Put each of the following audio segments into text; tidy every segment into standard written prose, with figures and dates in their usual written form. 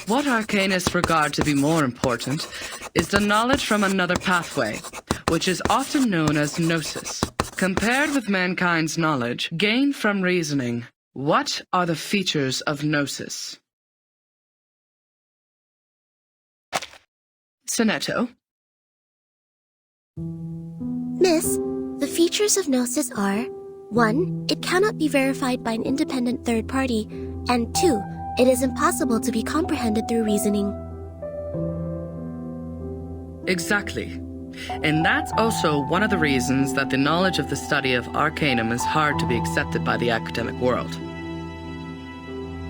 What arcanists regard to be more important is the knowledge from another pathway, which is often known as gnosis. Compared with mankind's knowledge gained from reasoning, what are the features of gnosis? Sonetto. Miss, the features of gnosis are 1. It cannot be verified by an independent third party, and 2. It is impossible to be comprehended through reasoning. Exactly. And that's also one of the reasons that the knowledge of the study of arcanum is hard to be accepted by the academic world.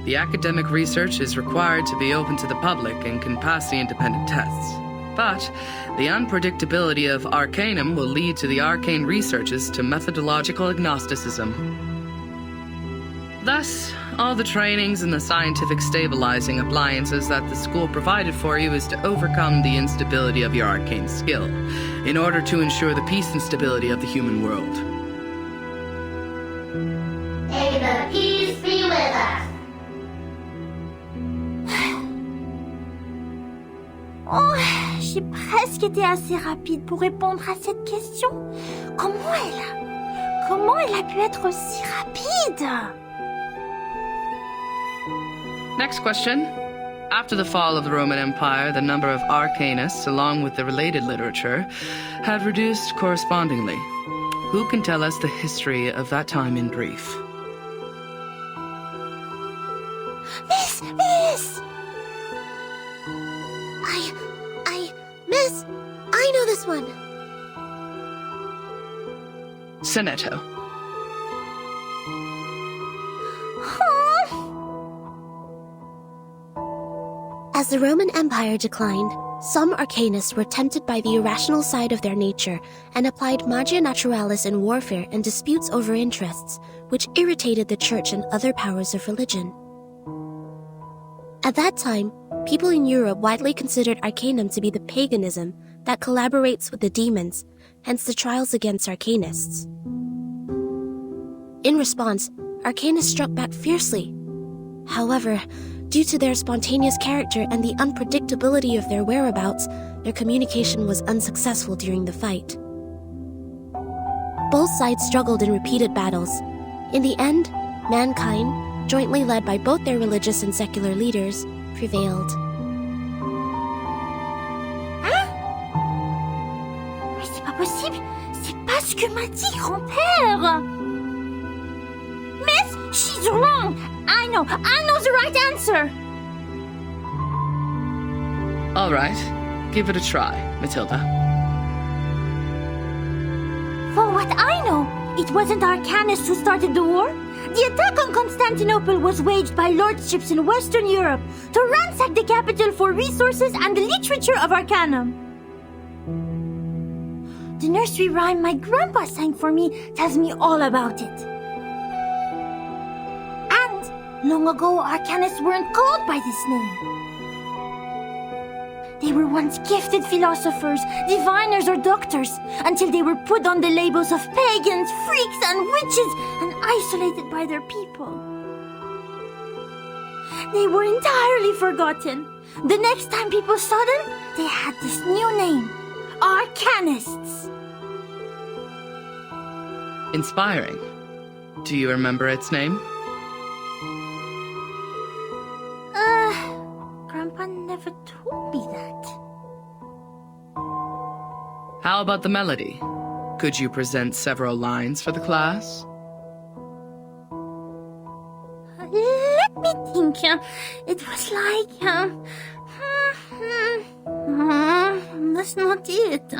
The academic research is required to be open to the public and can pass the independent tests. But the unpredictability of arcanum will lead to the arcane researches to methodological agnosticism. Thus, all the trainings and the scientific stabilizing appliances that the school provided for you is to overcome the instability of your arcane skill, in order to ensure the peace and stability of the human world. May the peace be with us. Oh, j'ai presque été assez rapide pour répondre à cette question. Comment elle a pu être aussi rapide? Next question. After the fall of the Roman Empire, the number of arcanists, along with the related literature, had reduced correspondingly. Who can tell us the history of that time in brief? Miss! Miss, I know this one. Sonetto. As the Roman Empire declined, some arcanists were tempted by the irrational side of their nature and applied magia naturalis in warfare and disputes over interests, which irritated the church and other powers of religion. At that time, people in Europe widely considered arcanum to be the paganism that collaborates with the demons, hence the trials against arcanists. In response, arcanists struck back fiercely. However, due to their spontaneous character and the unpredictability of their whereabouts, their communication was unsuccessful during the fight. Both sides struggled in repeated battles. In the end, mankind, jointly led by both their religious and secular leaders, prevailed. Hein? Mais c'est pas possible! C'est pas ce que m'a dit grand-père! Miss, she's wrong! I know the right answer! All right. Give it a try, Matilda. For what I know, it wasn't arcanists who started the war. The attack on Constantinople was waged by lordships in Western Europe to ransack the capital for resources and the literature of arcanum. The nursery rhyme my grandpa sang for me tells me all about it. And long ago, arcanists weren't called by this name. They were once gifted philosophers, diviners, or doctors, until they were put on the labels of pagans, freaks, and witches, and isolated by their people. They were entirely forgotten. The next time people saw them, they had this new name, Arcanists. Inspiring. Do you remember its name? Grandpa never told me that. How about the melody? Could you present several lines for the class? Let me think. It was like... that's not it.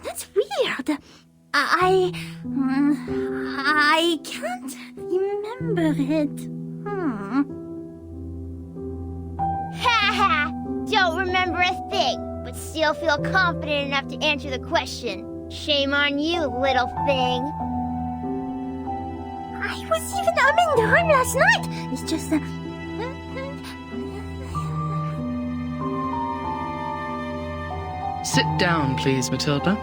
That's weird. I can't remember it. Ha! Don't remember a thing, but still feel confident enough to answer the question. Shame on you, little thing. I was even humming the rhyme last night. It's just... Sit down, please, Matilda.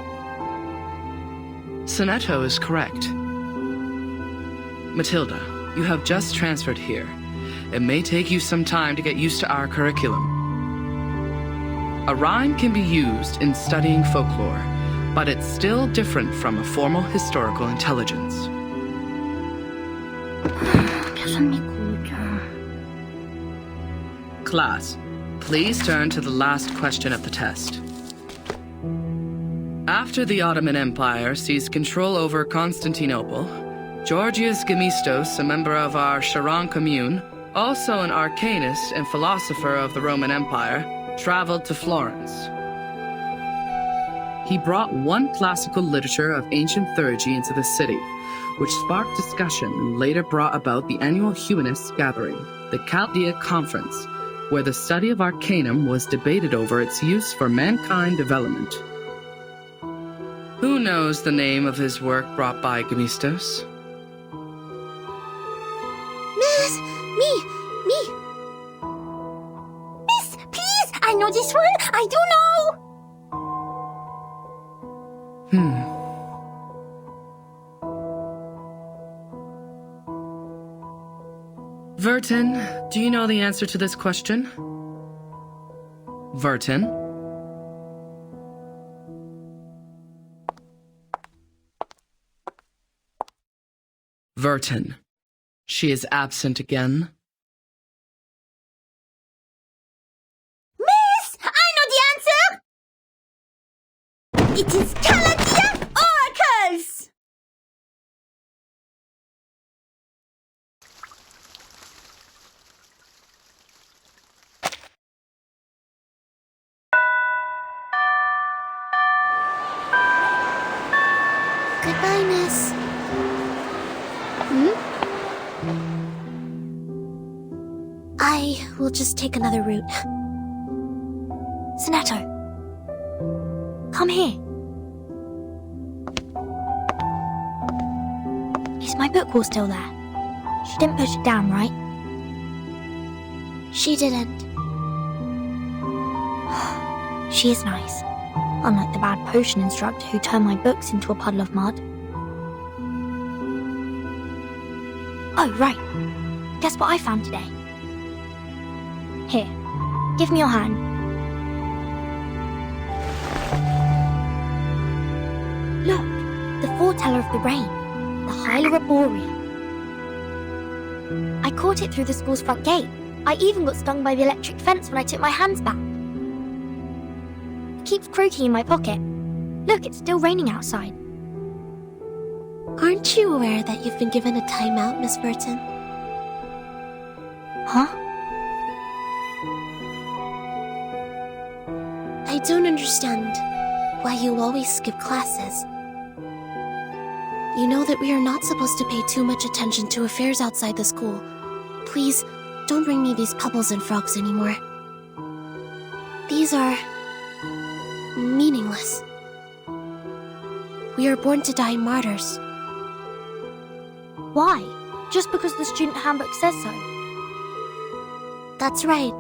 Sonetto is correct. Matilda, you have just transferred here, it may take you some time to get used to our curriculum. A rhyme can be used in studying folklore, but it's still different from a formal historical intelligence. Class, please turn to the last question of the test. After the Ottoman Empire seized control over Constantinople, Georgius Gemistos, a member of our Charon commune, also an arcanist and philosopher of the Roman Empire, traveled to Florence. He brought one classical literature of ancient theurgy into the city, which sparked discussion and later brought about the annual humanists' gathering, the Chaldea Conference, where the study of arcanum was debated over its use for mankind development. Who knows the name of his work brought by Gemistos? Miss, me. Miss, please! I know this one! I do know! Vertin, do you know the answer to this question? Vertin? Vertin. She is absent again. Miss! I know the answer! It is Chaldea Oracles! Goodbye, miss. I will just take another route. Sonato, come here. Is my book wall still there? She didn't push it down, right? She didn't. She is nice. Unlike the bad potion instructor who turned my books into a puddle of mud. Oh, right. Guess what I found today? Here, give me your hand. Look, the foreteller of the rain, the Hyla Arborea. I caught it through the school's front gate. I even got stung by the electric fence when I took my hands back. It keeps croaking in my pocket. Look, it's still raining outside. Aren't you aware that you've been given a timeout, Miss Burton? Huh? I don't understand why you always skip classes. You know that we are not supposed to pay too much attention to affairs outside the school. Please, don't bring me these pebbles and frogs anymore. These are meaningless. We are born to die martyrs. Why? Just because the student handbook says so? That's right.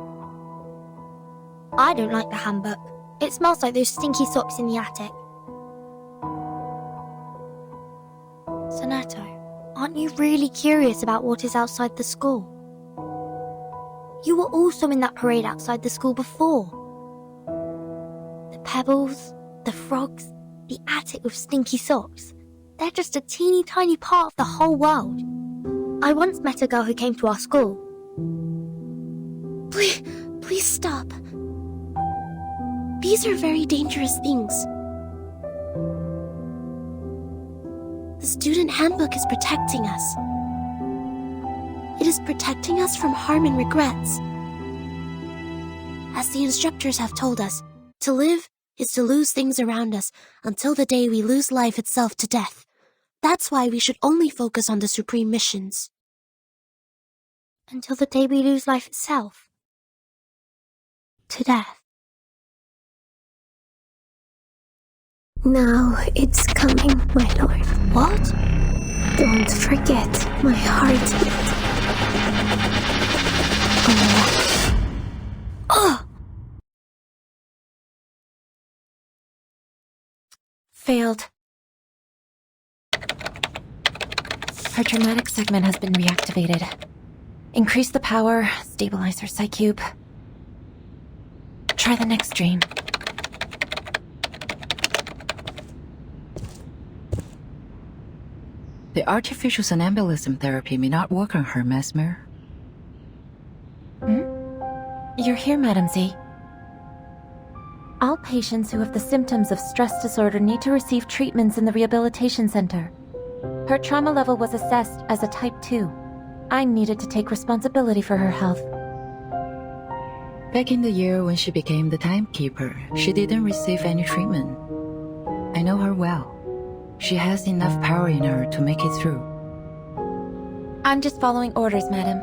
I don't like the handbook. It smells like those stinky socks in the attic. Sonato, aren't you really curious about what is outside the school? You were also in that parade outside the school before. The pebbles, the frogs, the attic with stinky socks. They're just a teeny tiny part of the whole world. I once met a girl who came to our school. Please stop. These are very dangerous things. The student handbook is protecting us. It is protecting us from harm and regrets. As the instructors have told us, to live is to lose things around us until the day we lose life itself to death. That's why we should only focus on the supreme missions. Until the day we lose life itself. To death. Now it's coming, my lord. What? Don't forget my heartbeat. Oh! Failed. Her traumatic segment has been reactivated. Increase the power, stabilize her psych cube. Try the next dream. The artificial somnambulism therapy may not work on her, Mesmer. You're here, Madam Z. All patients who have the symptoms of stress disorder need to receive treatments in the rehabilitation center. Her trauma level was assessed as a type 2. I needed to take responsibility for her health. Back in the year when she became the timekeeper, she didn't receive any treatment. I know her well. She has enough power in her to make it through. I'm just following orders, madam.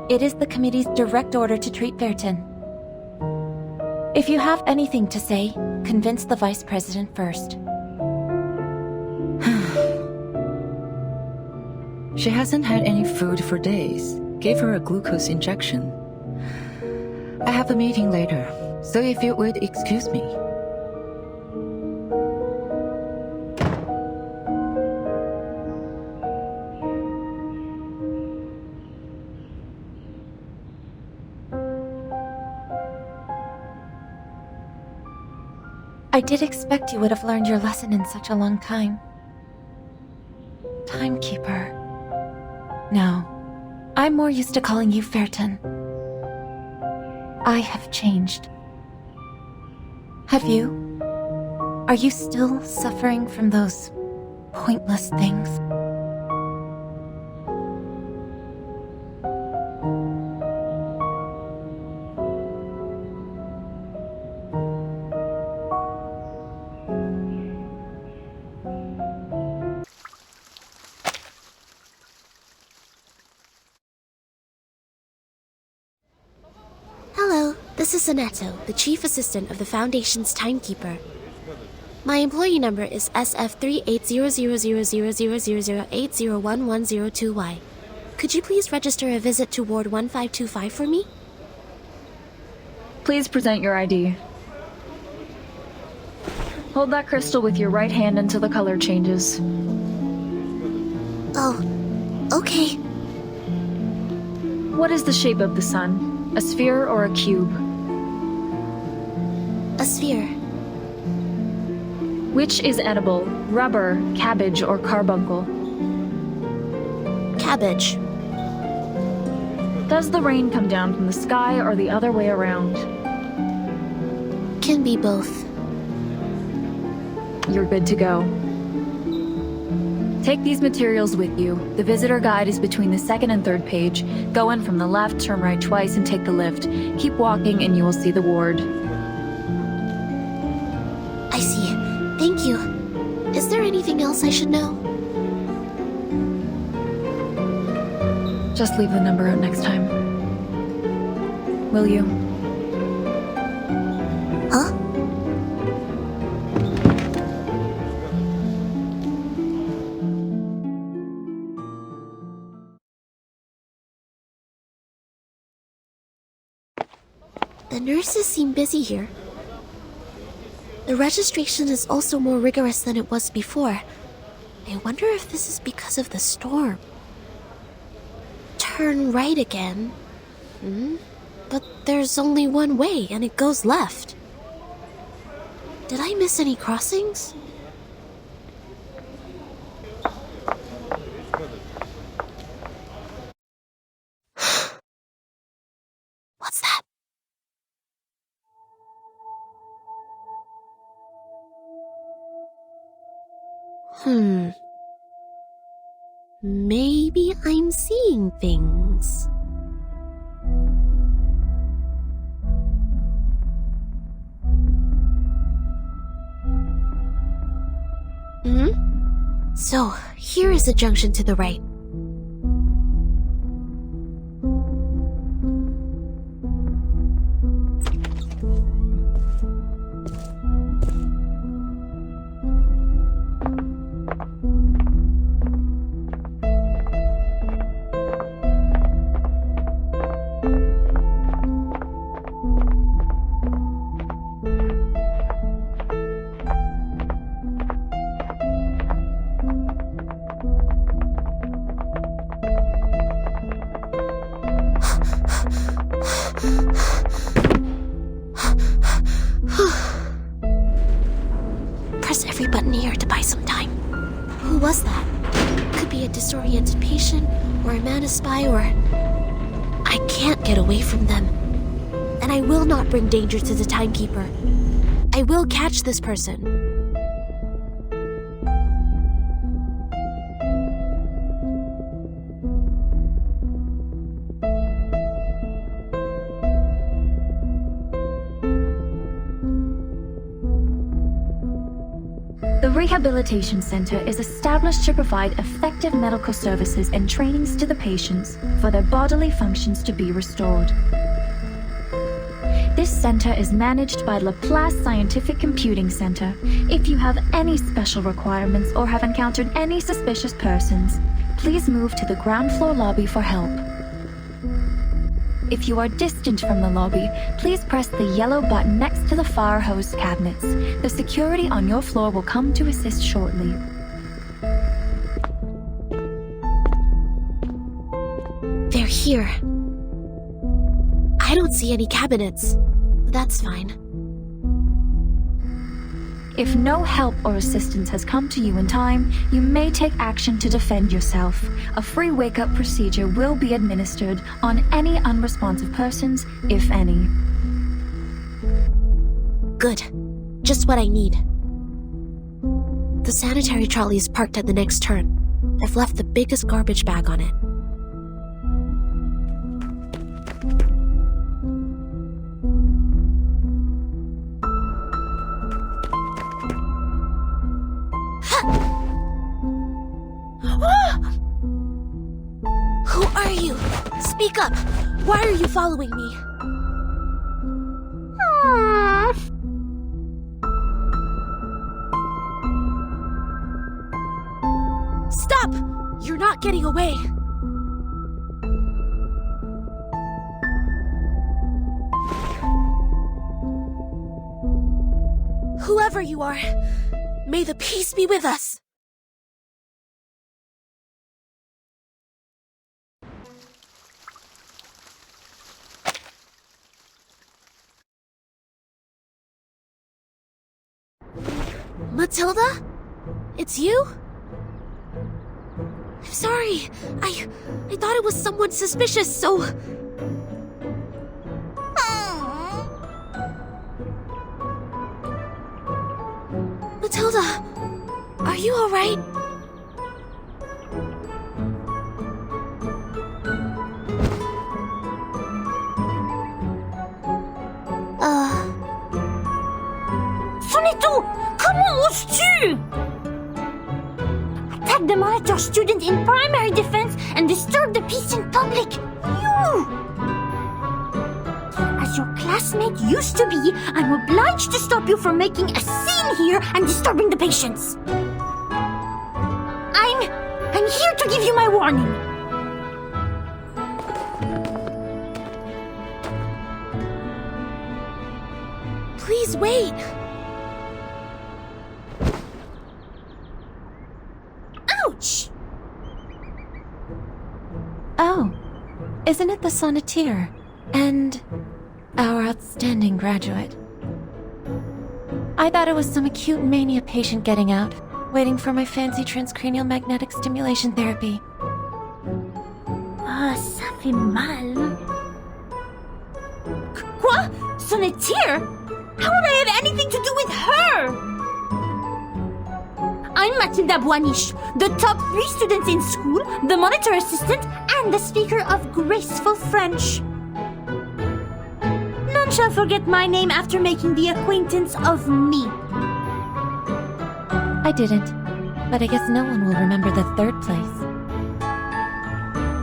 It is the committee's direct order to treat Verton. If you have anything to say, convince the vice president first. She hasn't had any food for days. Gave her a glucose injection. I have a meeting later, so if you would excuse me. I did expect you would have learned your lesson in such a long time. Timekeeper. No, I'm more used to calling you Verton. I have changed. Have you? Are you still suffering from those pointless things? Hello, this is Soneto, the chief assistant of the Foundation's timekeeper. My employee number is SF38000000801102Y. Could you please register a visit to Ward 1525 for me? Please present your ID. Hold that crystal with your right hand until the color changes. Oh, okay. What is the shape of the sun? A sphere or a cube? A sphere. Which is edible, rubber, cabbage, or carbuncle? Cabbage. Does the rain come down from the sky or the other way around? Can be both. You're good to go. Take these materials with you. The visitor guide is between the second and third page. Go in from the left, turn right twice, and take the lift. Keep walking and you will see the ward. I see. Thank you. Is there anything else I should know? Just leave the number out next time. Will you? Huh? The nurses seem busy here. The registration is also more rigorous than it was before. I wonder if this is because of the storm. Turn right again. But there's only one way, and it goes left. Did I miss any crossings? What's that? Maybe I'm seeing things. So, here is the junction to the right. disoriented patient, or a mana spy, or... I can't get away from them. And I will not bring danger to the timekeeper. I will catch this person. The Rehabilitation Center is established to provide effective medical services and trainings to the patients for their bodily functions to be restored. This center is managed by Laplace Scientific Computing Center. If you have any special requirements or have encountered any suspicious persons, please move to the ground floor lobby for help. If you are distant from the lobby, please press the yellow button next to the fire hose cabinets. The security on your floor will come to assist shortly. They're here. I don't see any cabinets. That's fine. If no help or assistance has come to you in time, you may take action to defend yourself. A free wake-up procedure will be administered on any unresponsive persons, if any. Good. Just what I need. The sanitary trolley is parked at the next turn. I've left the biggest garbage bag on it. Who are you? Speak up! Why are you following me? Stop! You're not getting away! Whoever you are, may the peace be with us! Matilda? It's you? I'm sorry. I thought it was someone suspicious, so... Matilda, are you alright? Sonito! Comment oses-tu? Attack the monitor student in primary defense and disturb the peace in public. You! As your classmate used to be, I'm obliged to stop you from making a scene here and disturbing the patients. I'm here to give you my warning. Please wait. Ouch! Oh, isn't it the sonneteer? And our outstanding graduate. I thought it was some acute mania patient getting out, waiting for my fancy transcranial magnetic stimulation therapy. Ah, ça fait mal. Quoi? Sonneteer? How would I have anything to do with her? I'm Mathilda Boiniche, the top 3 students in school, the monitor assistant, and the speaker of graceful French. None shall forget my name after making the acquaintance of me. I didn't, but I guess no one will remember the 3rd place.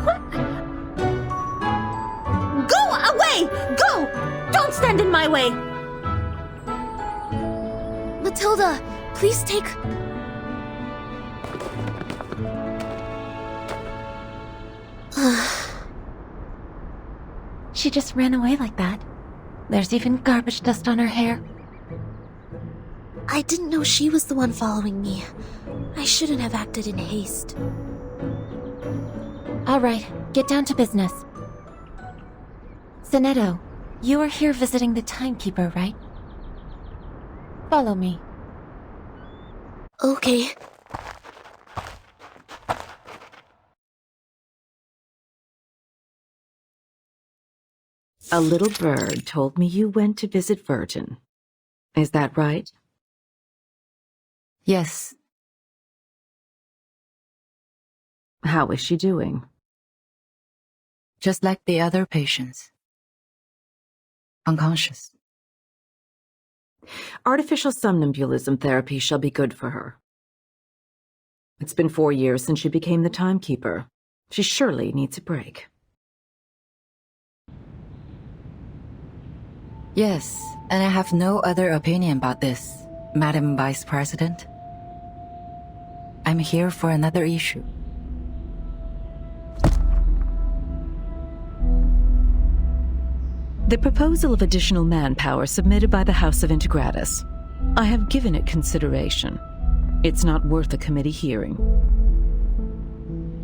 What? Go away! Go! Don't stand in my way! Matilda, please take... She just ran away like that. There's even garbage dust on her hair. I didn't know she was the one following me. I shouldn't have acted in haste. All right, get down to business. Sonetto, you are here visiting the timekeeper, right? Follow me. Okay. A little bird told me you went to visit Verton. Is that right? Yes. How is she doing? Just like the other patients. Unconscious. Artificial somnambulism therapy shall be good for her. It's been 4 years since she became the timekeeper. She surely needs a break. Yes, and I have no other opinion about this, Madam Vice President. I'm here for another issue. The proposal of additional manpower submitted by the House of Integratus. I have given it consideration. It's not worth a committee hearing.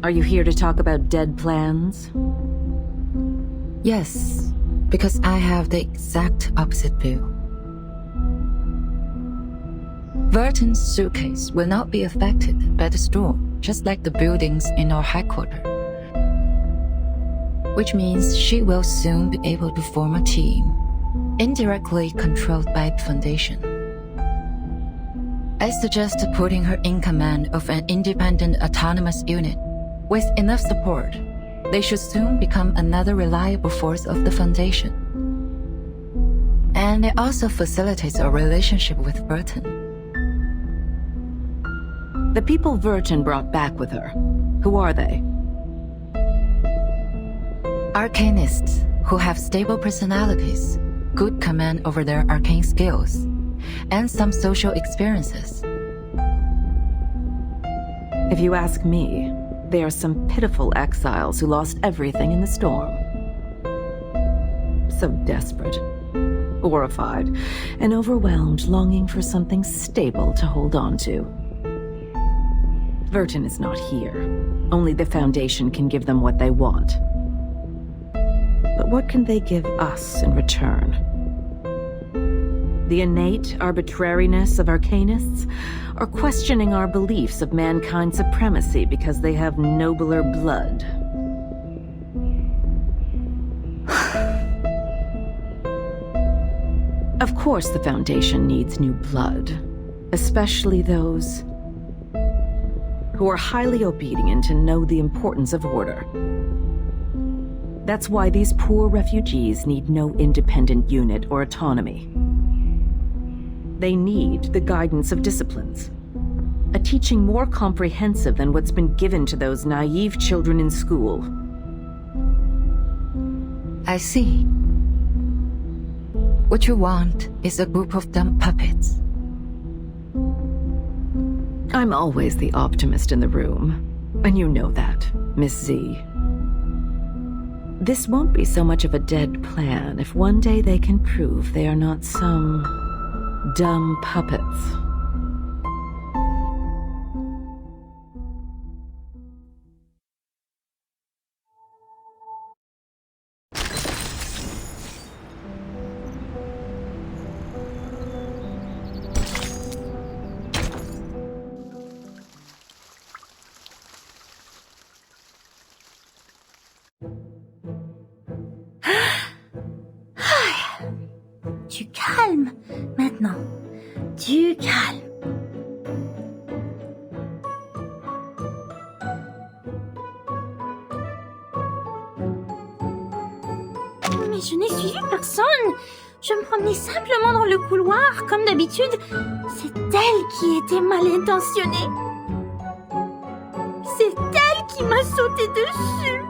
Are you here to talk about dead plans? Yes, because I have the exact opposite view. Verton's suitcase will not be affected by the storm, just like the buildings in our headquarters. Which means she will soon be able to form a team, indirectly controlled by the Foundation. I suggest putting her in command of an independent autonomous unit. With enough support, they should soon become another reliable force of the Foundation. And it also facilitates a relationship with Verton. The people Verton brought back with her, who are they? Arcanists who have stable personalities, good command over their arcane skills, and some social experiences. If you ask me, they are some pitiful exiles who lost everything in the storm. So desperate, horrified, and overwhelmed, longing for something stable to hold on to. Verton is not here. Only the Foundation can give them what they want. But what can they give us in return? The innate arbitrariness of Arcanists, or questioning our beliefs of mankind's supremacy because they have nobler blood? Of course the Foundation needs new blood, especially those who are highly obedient and know the importance of order. That's why these poor refugees need no independent unit or autonomy. They need the guidance of disciplines, a teaching more comprehensive than what's been given to those naive children in school. I see. What you want is a group of dumb puppets. I'm always the optimist in the room, and you know that, Miss Z. This won't be so much of a dead plan if one day they can prove they are not some dumb puppets. Du calme, maintenant. Du calme. Mais je n'ai suivi personne. Je me promenais simplement dans le couloir, comme d'habitude. C'est elle qui était mal intentionnée. C'est elle qui m'a sauté dessus.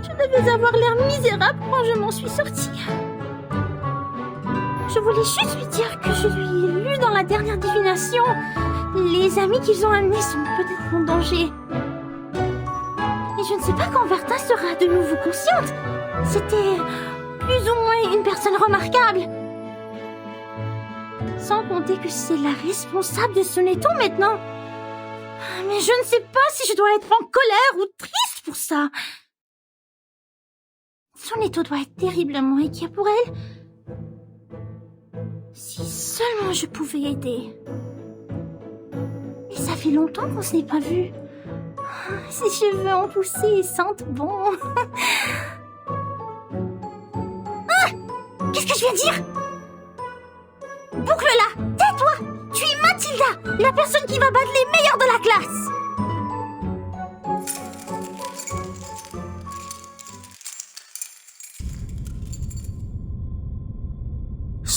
Je devais avoir l'air misérable quand je m'en suis sortie. Je voulais juste lui dire que je lui ai lu dans la dernière divination. Les amis qu'ils ont amenés sont peut-être en danger. Et je ne sais pas quand Verta sera de nouveau consciente. C'était plus ou moins une personne remarquable. Sans compter que c'est la responsable de son étau maintenant. Mais je ne sais pas si je dois être en colère ou triste pour ça. Son étau doit être terriblement inquiet pour elle. Si seulement je pouvais aider. Mais ça fait longtemps qu'on se n'est pas vu. Ses cheveux ont poussé et sentent bon. Ah! Qu'est-ce que je viens de dire? Boucle-la! Tais-toi! Tu es Mathilda, la personne qui va battre les meilleurs de la classe!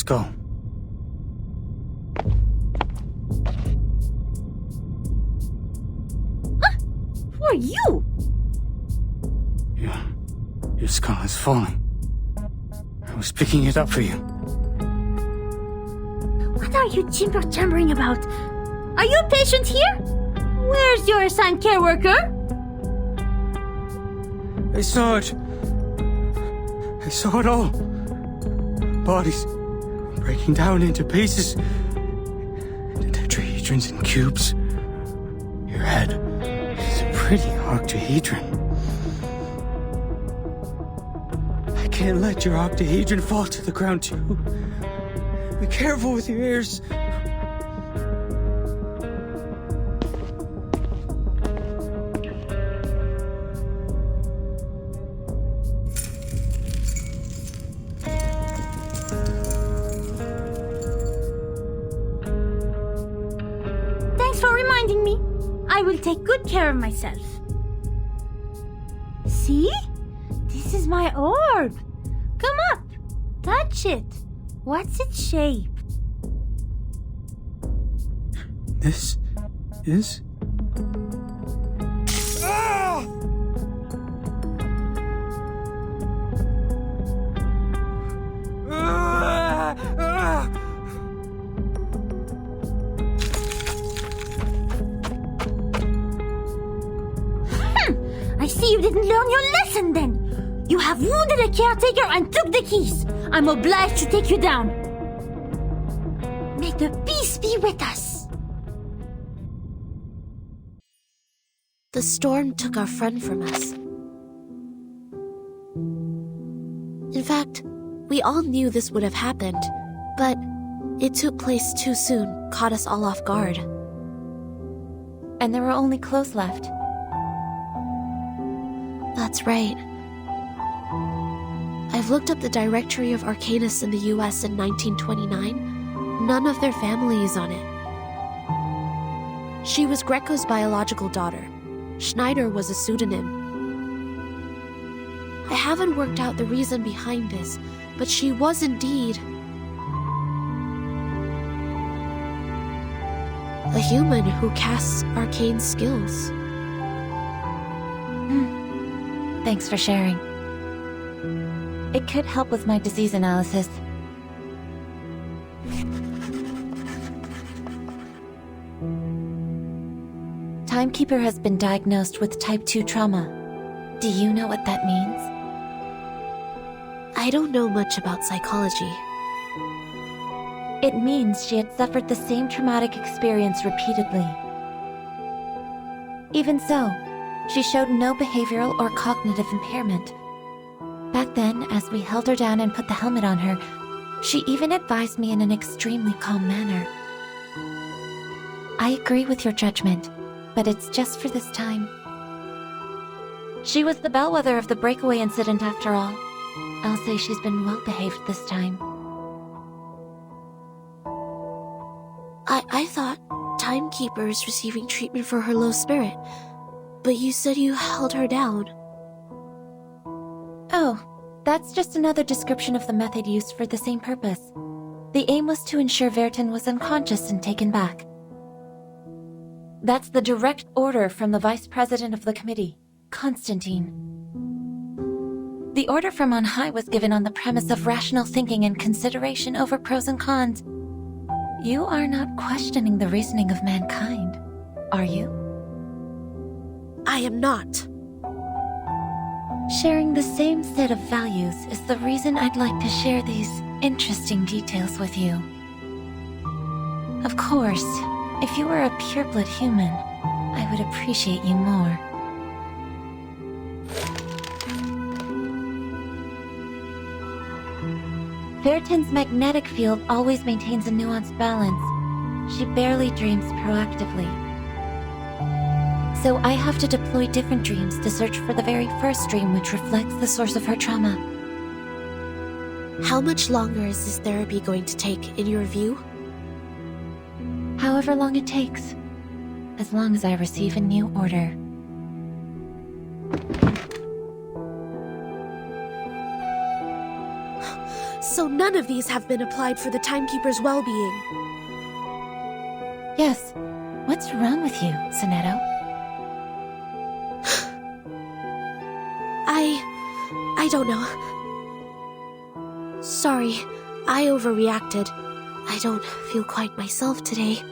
Go. Who are you? Your skull is falling. I was picking it up for you. What are you chambering about? Are you a patient here? Where's your assigned care worker? I saw it. I saw it all. Bodies breaking down into pieces. The tetrahedrons in cubes. Your head is a pretty octahedron. I can't let your octahedron fall to the ground too. Be careful with your ears. Thanks for reminding me. I will take good care of myself. See? This is my orb. Come up. Touch it. What's its shape? This is... I see you didn't learn your lesson then. You have wounded a caretaker and took the keys. I'm obliged to take you down. May the peace be with us. The storm took our friend from us. In fact, we all knew this would have happened, but it took place too soon, caught us all off guard. And there were only clothes left. That's right. I've looked up the directory of Arcanists in the US in 1929. None of their family is on it. She was Greco's biological daughter. Schneider was a pseudonym. I haven't worked out the reason behind this, but she was indeed a human who casts arcane skills. Thanks for sharing. It could help with my disease analysis. Timekeeper has been diagnosed with type 2 trauma. Do you know what that means? I don't know much about psychology. It means she had suffered the same traumatic experience repeatedly. Even so, she showed no behavioral or cognitive impairment. Back then, as we held her down and put the helmet on her, she even advised me in an extremely calm manner. I agree with your judgment, but it's just for this time. She was the bellwether of the breakaway incident after all. I'll say she's been well behaved this time. I thought Timekeeper is receiving treatment for her low spirit, but you said you held her down. Oh, that's just another description of the method used for the same purpose. The aim was to ensure Vertin was unconscious and taken back. That's the direct order from the Vice President of the Committee, Constantine. The order from on high was given on the premise of rational thinking and consideration over pros and cons. You are not questioning the reasoning of mankind, are you? I am not. Sharing the same set of values is the reason I'd like to share these interesting details with you. Of course, if you were a pureblood human, I would appreciate you more. Vertin's magnetic field always maintains a nuanced balance. She barely dreams proactively. So I have to deploy different dreams to search for the very first dream which reflects the source of her trauma. How much longer is this therapy going to take, in your view? However long it takes. As long as I receive a new order. So none of these have been applied for the Timekeeper's well-being? Yes. What's wrong with you, Sonetto? I don't know. Sorry, I overreacted. I don't feel quite myself today.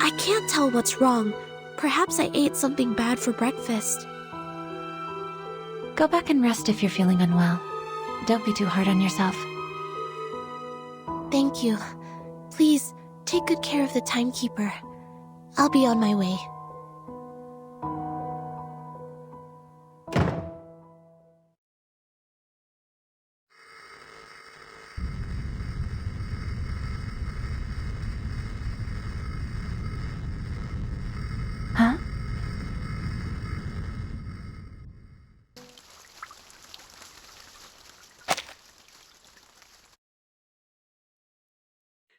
I can't tell what's wrong. Perhaps I ate something bad for breakfast. Go back and rest if you're feeling unwell. Don't be too hard on yourself. Thank you. Please, take good care of the Timekeeper. I'll be on my way. Huh?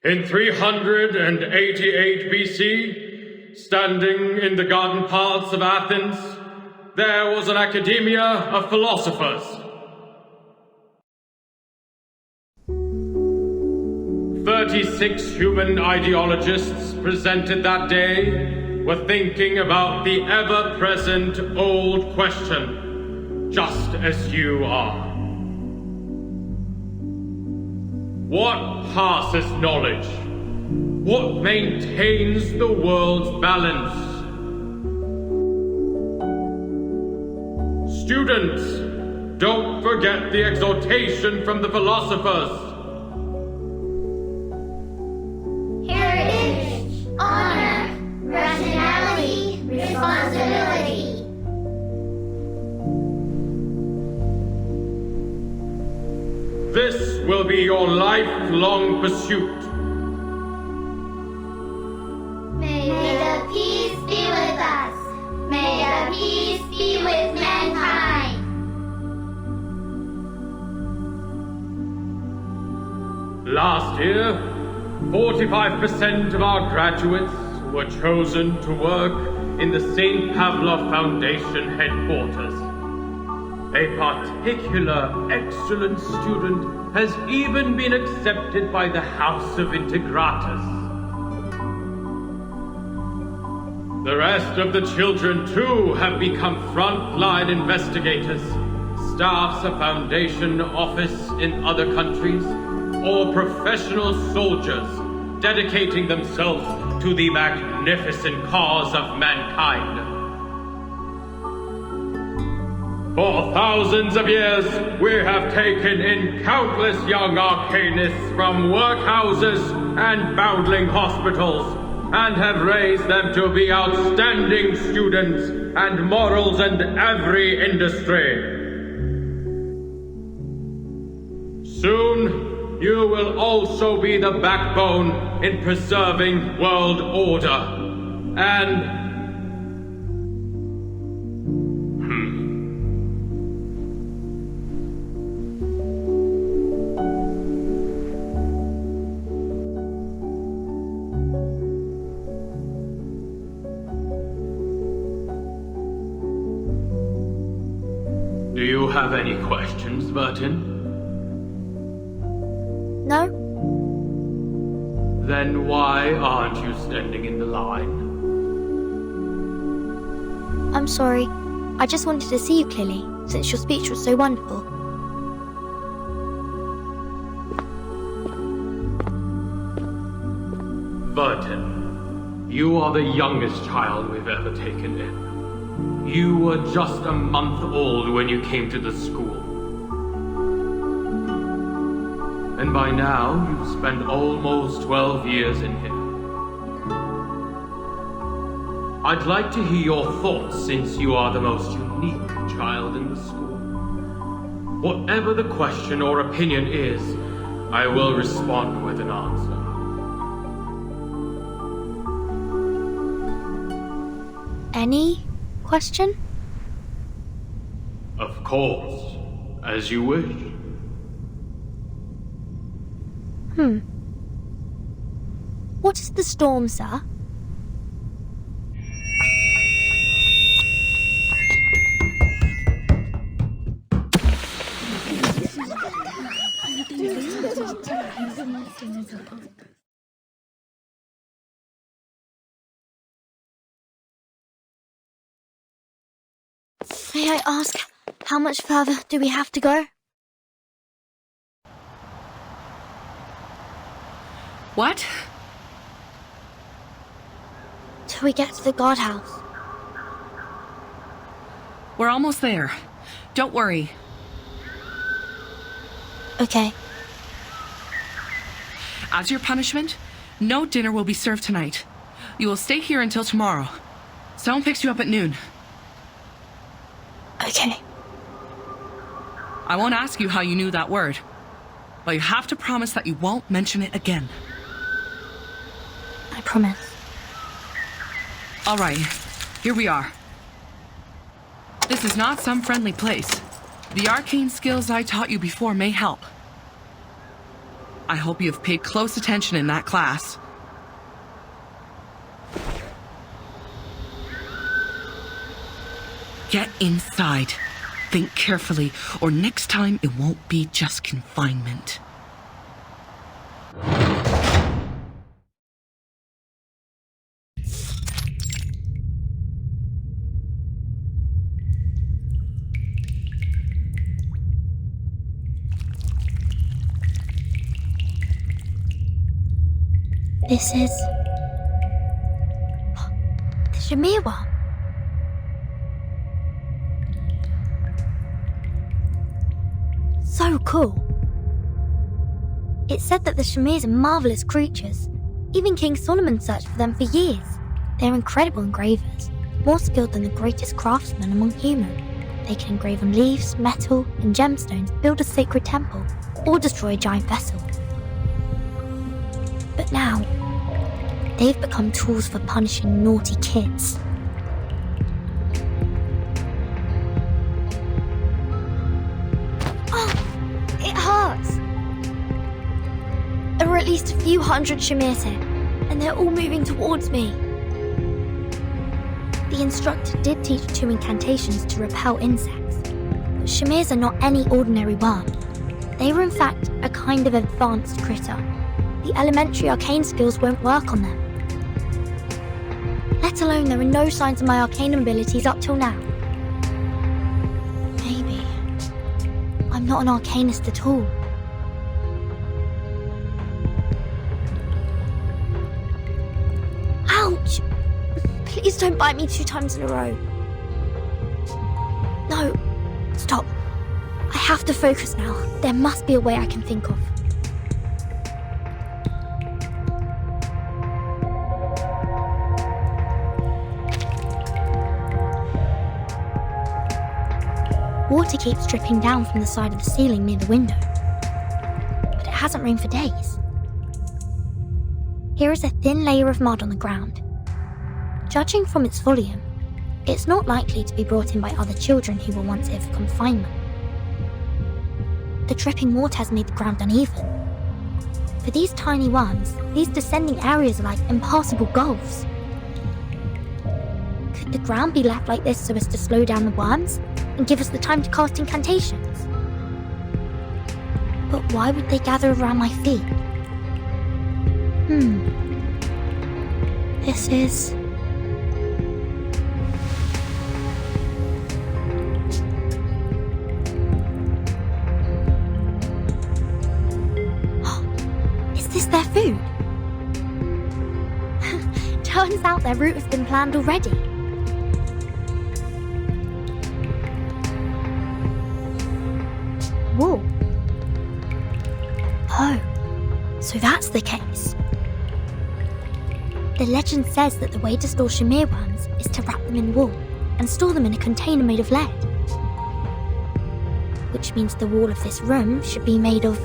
In 388 BC, standing in the garden paths of Athens, there was an academia of philosophers. 36 human ideologists presented that day were thinking about the ever-present old question, just as you are. What passes knowledge? What maintains the world's balance? Students, don't forget the exhortation from the philosophers. Heritage, honor, rationality, responsibility. This will be your lifelong pursuit. May the peace be with us. May the peace be with mankind. Last year, 45% of our graduates were chosen to work in the St. Pavlov Foundation headquarters. A particular excellent student has even been accepted by the House of Integratus. The rest of the children, too, have become frontline investigators, staffs of Foundation office in other countries, or professional soldiers dedicating themselves to the magnificent cause of mankind. For thousands of years, we have taken in countless young arcanists from workhouses and foundling hospitals, and have raised them to be outstanding students and models in every industry. Soon, you will also be the backbone in preserving world order, and do you have any questions, Burton? No? Then why aren't you standing in the line? I'm sorry. I just wanted to see you clearly, since your speech was so wonderful. Burton, you are the youngest child we've ever taken in. You were just a month old when you came to the school. And by now, you've spent almost 12 years in here. I'd like to hear your thoughts since you are the most unique child in the school. Whatever the question or opinion is, I will respond with an answer. Any question? Of course, as you wish. What is the storm, sir? May I ask, how much further do we have to go? What? Till we get to the guardhouse. We're almost there. Don't worry. Okay. As your punishment, no dinner will be served tonight. You will stay here until tomorrow. Someone picks you up at noon. Okay. I won't ask you how you knew that word, but you have to promise that you won't mention it again. I promise. All right, here we are. This is not some friendly place. The arcane skills I taught you before may help. I hope you have paid close attention in that class. Get inside. Think carefully, or next time it won't be just confinement. This is... the Shamir one. So cool. It said that the Shamirs are marvelous creatures. Even King Solomon searched for them for years. They're incredible engravers, more skilled than the greatest craftsmen among humans. They can engrave on leaves, metal, and gemstones, build a sacred temple, or destroy a giant vessel. But now, they've become tools for punishing naughty kids. It hurts. There are at least a few hundred Shamirs here, and they're all moving towards me. The instructor did teach 2 incantations to repel insects, but Shamirs are not any ordinary worm. They were in fact a kind of advanced critter. The elementary arcane skills won't work on them. Let alone there are no signs of my arcane abilities up till now. Maybe I'm not an arcanist at all. Ouch! Please don't bite me 2 times in a row. No, stop. I have to focus now. There must be a way I can think of. Water keeps dripping down from the side of the ceiling near the window, but it hasn't rained for days. Here is a thin layer of mud on the ground. Judging from its volume, it's not likely to be brought in by other children who were once here for confinement. The dripping water has made the ground uneven. For these tiny worms, these descending areas are like impassable gulfs. Could the ground be left like this so as to slow down the worms and give us the time to cast incantations? But why would they gather around my feet? This is... Is this their food? Turns out their route has been planned already. Wool. Oh, so that's the case. The legend says that the way to store Shamir worms is to wrap them in wool and store them in a container made of lead. Which means the wall of this room should be made of...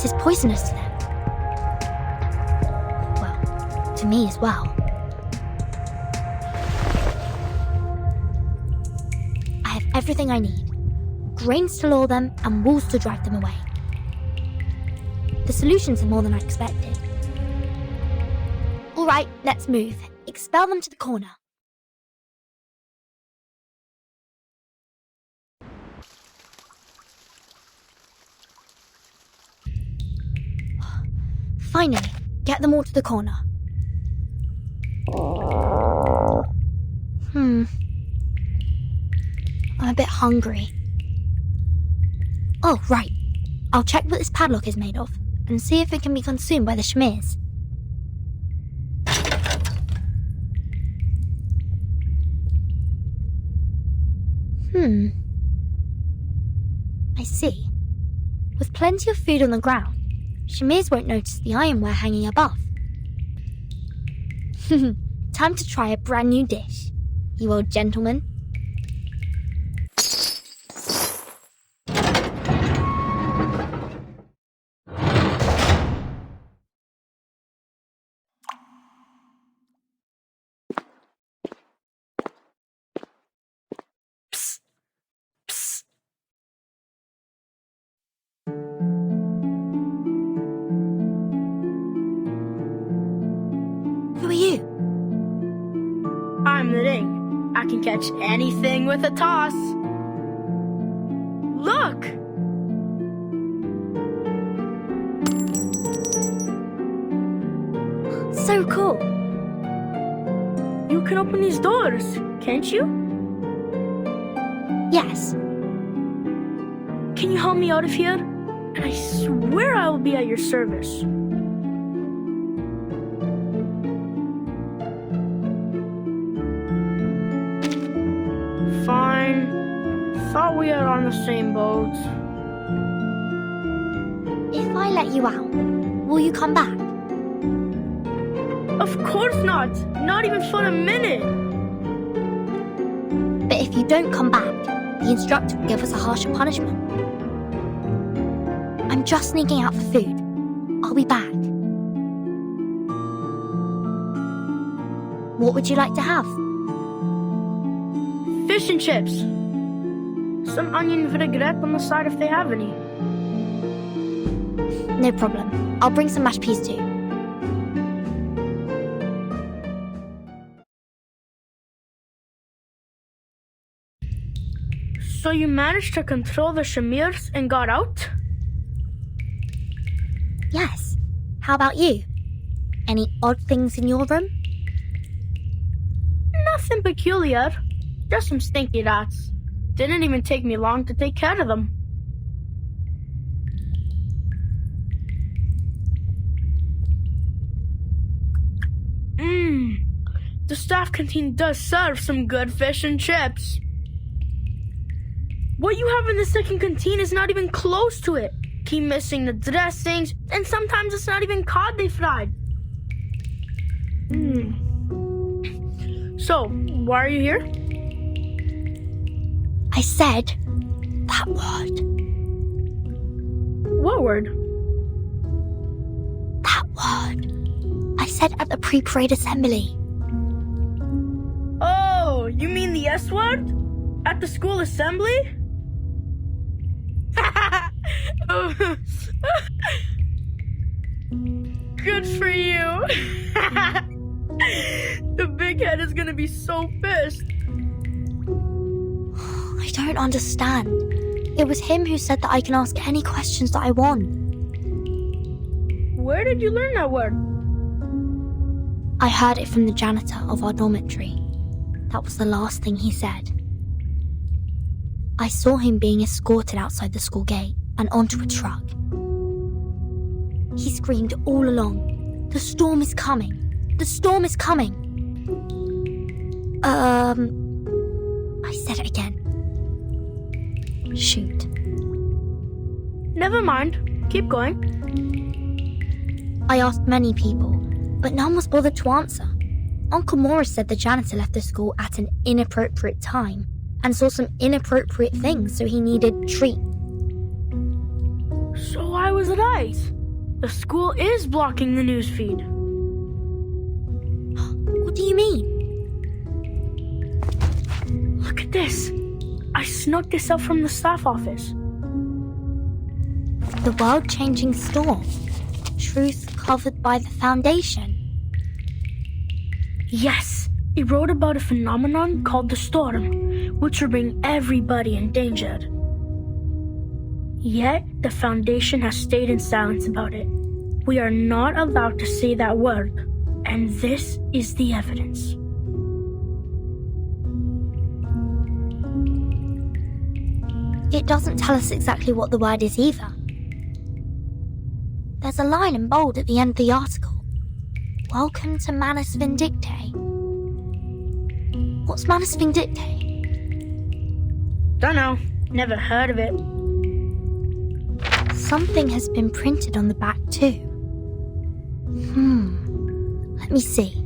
this is poisonous to them. Well, to me as well. I have everything I need. Grains to lure them and walls to drive them away. The solutions are more than I expected. All right, let's move. Expel them to the corner. Finally, get them all to the corner. I'm a bit hungry. Oh, right. I'll check what this padlock is made of and see if it can be consumed by the Shmirs. I see. With plenty of food on the ground, Shmirs won't notice the ironware hanging above. Time to try a brand new dish, you old gentleman. Who are you? I'm the Ring. I can catch anything with a toss. Look! So cool. You can open these doors, can't you? Yes. Can you help me out of here? And I swear I will be at your service. Fine. Thought we are on the same boat. If I let you out, will you come back? Of course not. Not even for a minute. But if you don't come back, the instructor will give us a harsher punishment. I'm just sneaking out for food. I'll be back. What would you like to have? Fish and chips. Some onion vinaigrette on the side if they have any. No problem. I'll bring some mashed peas too. So you managed to control the Shmirs and got out? Yes. How about you? Any odd things in your room? Nothing peculiar. Just some stinky rats. Didn't even take me long to take care of them. The staff canteen does serve some good fish and chips. What you have in the second canteen is not even close to it. Keep missing the dressings, and sometimes it's not even cod they fried. So, why are you here? I said that word. What word? That word. I said at the pre-parade assembly. Oh, you mean the S word? At the school assembly? Good for you. The big head is gonna be so pissed. I don't understand. It was him who said that I can ask any questions that I want. Where did you learn that word? I heard it from the janitor of our dormitory. That was the last thing he said. I saw him being escorted outside the school gate and onto a truck. He screamed all along, "The storm is coming! The storm is coming!" I said it again. Shoot. Never mind. Keep going. I asked many people, but none was bothered to answer. Uncle Morris said the janitor left the school at an inappropriate time and saw some inappropriate things, so he needed treat. So why was right. The school is blocking the newsfeed. What do you mean? Look at this. I snuck this up from the staff office. The world-changing storm. Truth covered by the Foundation. Yes, it wrote about a phenomenon called the storm, which will bring everybody endangered. Yet, the Foundation has stayed in silence about it. We are not allowed to say that word, and this is the evidence. It doesn't tell us exactly what the word is either. There's a line in bold at the end of the article. Welcome to Manus Vindictae. What's Manus Vindictae? Dunno. Never heard of it. Something has been printed on the back too. Let me see.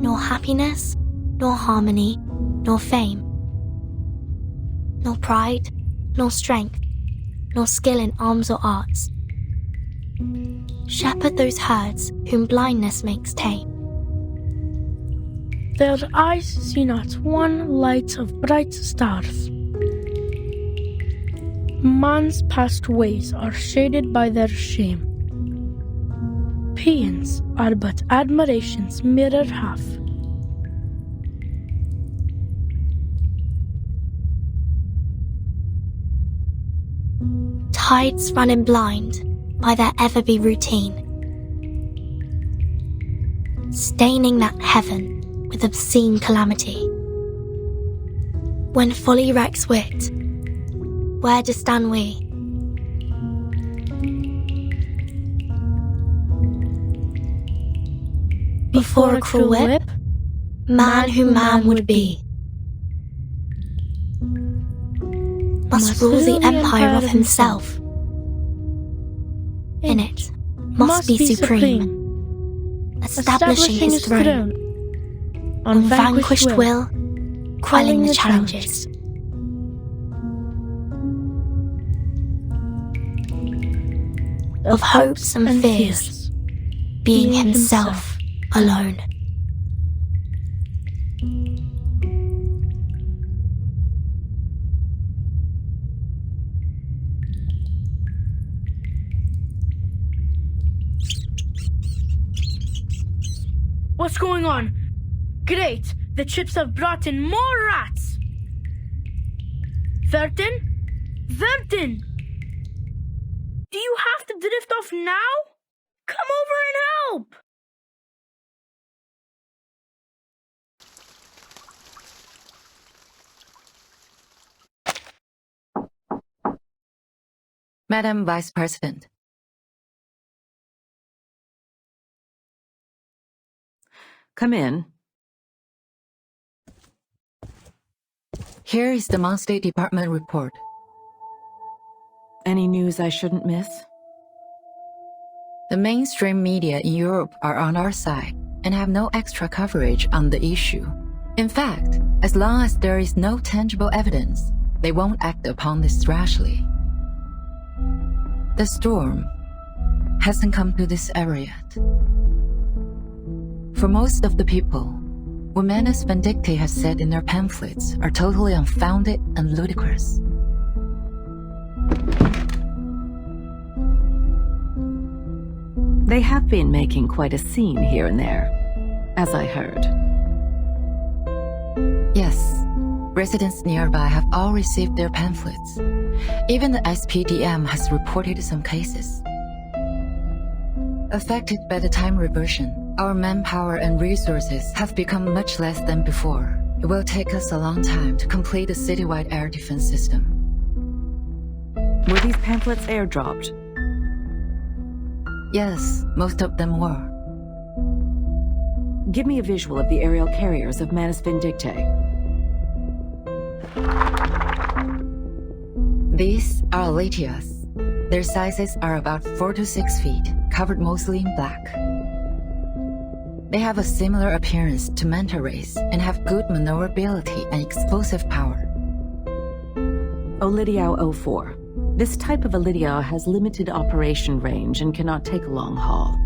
Nor happiness, nor harmony, nor fame. Nor pride, nor strength, nor skill in arms or arts. Shepherd those herds whom blindness makes tame. Their eyes see not one light of bright stars. Man's past ways are shaded by their shame. Paeans are but admiration's mirror half. Tides running blind by their ever-be routine, staining that heaven with obscene calamity. When folly wrecks wit, where do stand we? Before a cruel whip, man who man would be must rule the empire of himself. In it, must be supreme, establishing his throne, on vanquished will, quelling the challenges. Of hopes and fears, being himself alone. What's going on? Great! The chips have brought in more rats! Vertin? Vertin! Do you have to drift off now? Come over and help! Madam Vice President. Come in. Here is the monthly department report. Any news I shouldn't miss? The mainstream media in Europe are on our side and have no extra coverage on the issue. In fact, as long as there is no tangible evidence, they won't act upon this rashly. The storm hasn't come to this area yet. For most of the people, what Manus Vindictae has said in their pamphlets are totally unfounded and ludicrous. They have been making quite a scene here and there, as I heard. Yes, residents nearby have all received their pamphlets. Even the SPDM has reported some cases. Affected by the time reversion, our manpower and resources have become much less than before. It will take us a long time to complete a citywide air defense system. Were these pamphlets airdropped? Yes, most of them were. Give me a visual of the aerial carriers of Manus Vindictae. These are Litias. Their sizes are about 4 to 6 feet, covered mostly in black. They have a similar appearance to manta rays and have good maneuverability and explosive power. Olidiao 04. This type of Olidiao has limited operation range and cannot take a long haul.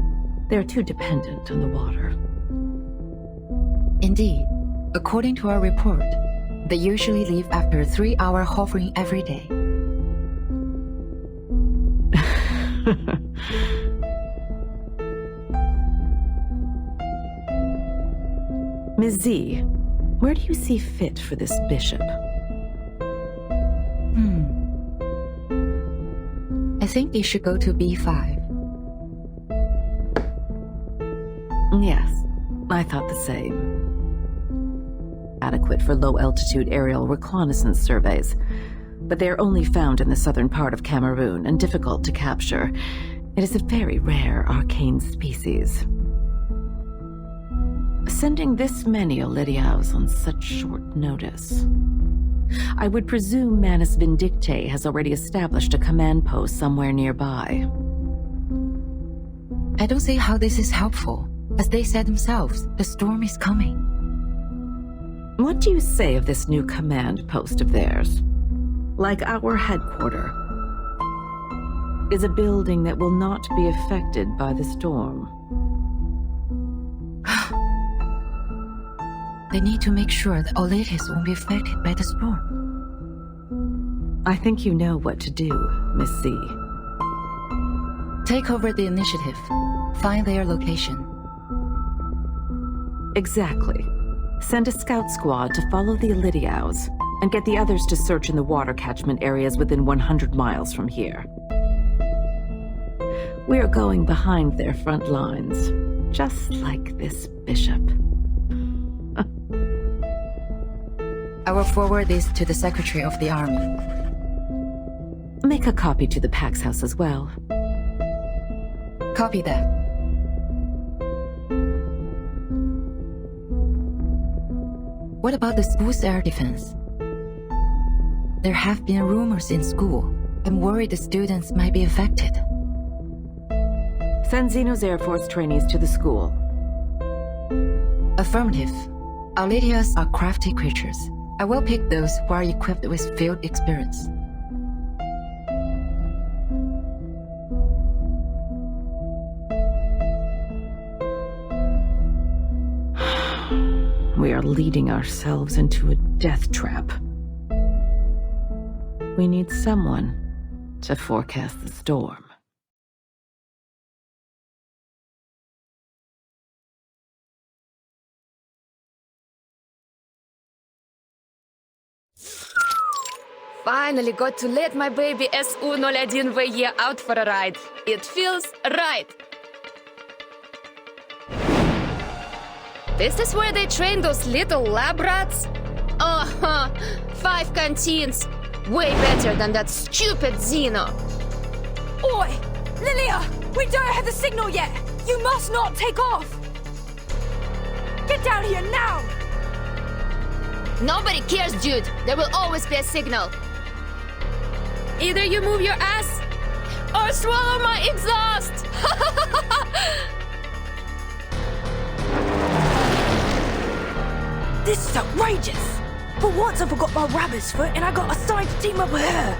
They are too dependent on the water. Indeed, according to our report, they usually leave after a 3-hour hovering every day. Ms. Z, where do you see fit for this bishop? I think they should go to B5. Yes, I thought the same. Adequate for low-altitude aerial reconnaissance surveys, but they are only found in the southern part of Cameroon and difficult to capture. It is a very rare arcane species. Sending this many Olidiaos on such short notice. I would presume Manus Vindicte has already established a command post somewhere nearby. I don't see how this is helpful. As they said themselves, the storm is coming. What do you say of this new command post of theirs? Like our headquarters, is a building that will not be affected by the storm. They need to make sure that Oletis won't be affected by the storm. I think you know what to do, Miss C. Take over the initiative. Find their location. Exactly. Send a scout squad to follow the Olidiaos, and get the others to search in the water catchment areas within 100 miles from here. We are going behind their front lines, just like this bishop. I will forward this to the Secretary of the Army. Make a copy to the Pax House as well. Copy that. What about the school's air defense? There have been rumors in school. I'm worried the students might be affected. Send Xeno's Air Force trainees to the school. Affirmative. Olidias are crafty creatures. I will pick those who are equipped with field experience. We are leading ourselves into a death trap. We need someone to forecast the storm. Finally got to let my baby SU-01VE out for a ride. It feels right. This is where they train those little lab rats? 5 canteens. Way better than that stupid Xeno. Oi! Lilia! We don't have the signal yet! You must not take off! Get down here now! Nobody cares, dude. There will always be a signal. Either you move your ass or swallow my exhaust! This is outrageous! For once I forgot my rabbit's foot and I got assigned to team up with her!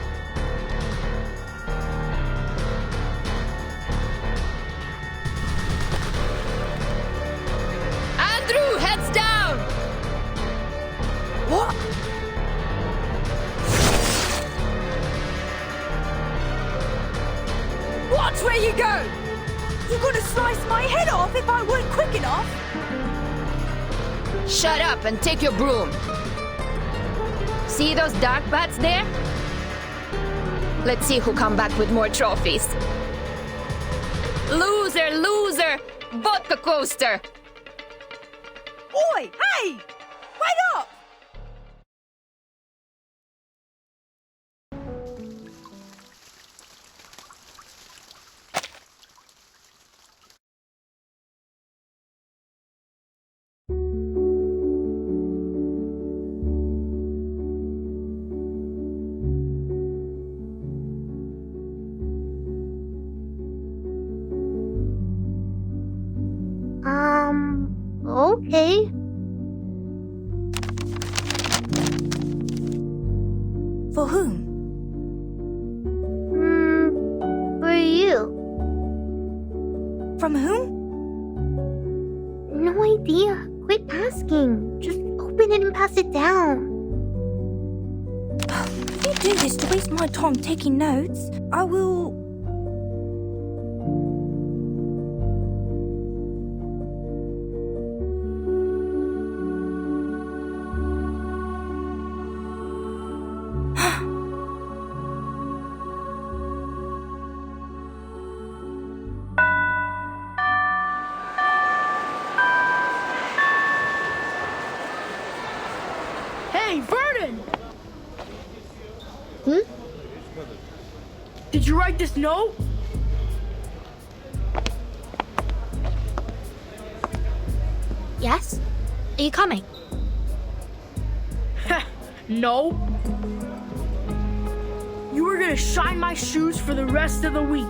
Andrew, heads down! What? Watch where you go! You're gonna slice my head off if I weren't quick enough! Shut up and take your broom. See those dark bats there? Let's see who come back with more trophies. Loser, loser! Vodka coaster! Oi! Hey! Wait up! Okay. For whom? from whom? No idea. Quit asking. Just open it and pass it down. If you do this to waste my time taking notes, I will... Hey, Vernon! Did you write this note? Yes? Are you coming? No. You were gonna shine my shoes for the rest of the week.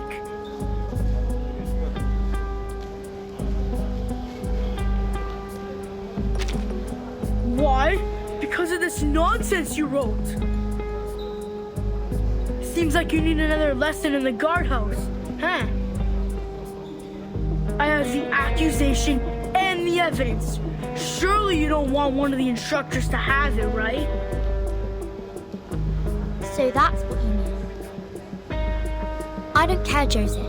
Why? Because of this nonsense you wrote. Seems like you need another lesson in the guardhouse, huh? I have the accusation and the evidence. Surely you don't want one of the instructors to have it, right? So that's what you mean. I don't care, Joseph.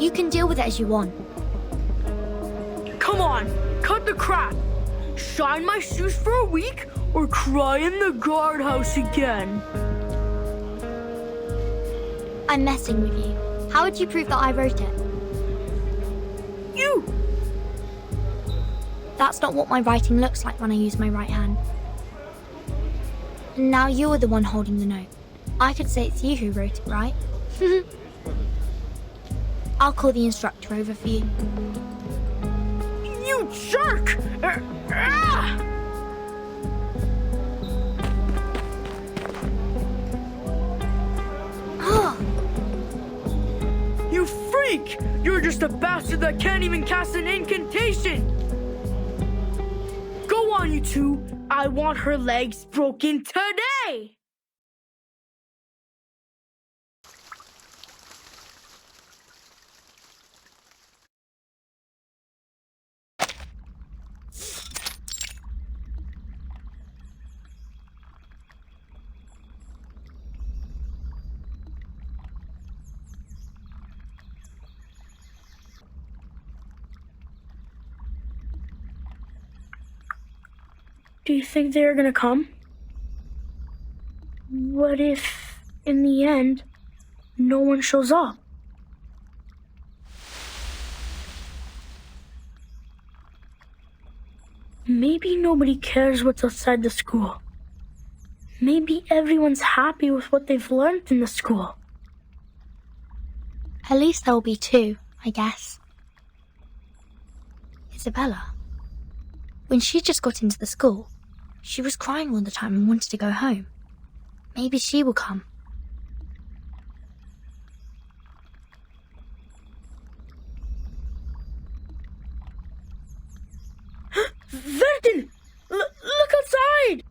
You can deal with it as you want. Come on, cut the crap. Shine my shoes for a week or cry in the guardhouse again. I'm messing with you. How would you prove that I wrote it? You! That's not what my writing looks like when I use my right hand. Now you're the one holding the note. I could say it's you who wrote it, right? I'll call the instructor over for you. You jerk! You freak! You're just a bastard that can't even cast an incantation! Go on, you two! I want her legs broken today! Do you think they're gonna come? What if, in the end, no one shows up? Maybe nobody cares what's outside the school. Maybe everyone's happy with what they've learned in the school. At least there will be two, I guess. Isabella. When she just got into the school, she was crying all the time and wanted to go home. Maybe she will come. Vernon! Look outside!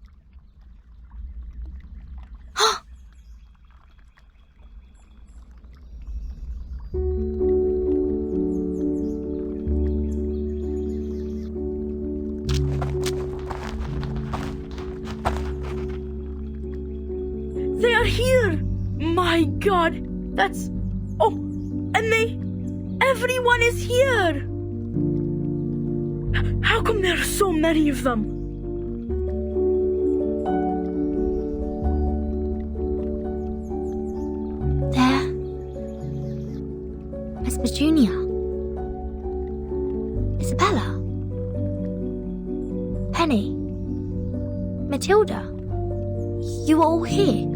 They are here! My God! That's... Oh! And everyone is here! How come there are so many of them? There. Miss Petunia. Isabella. Penny. Matilda. You are all here.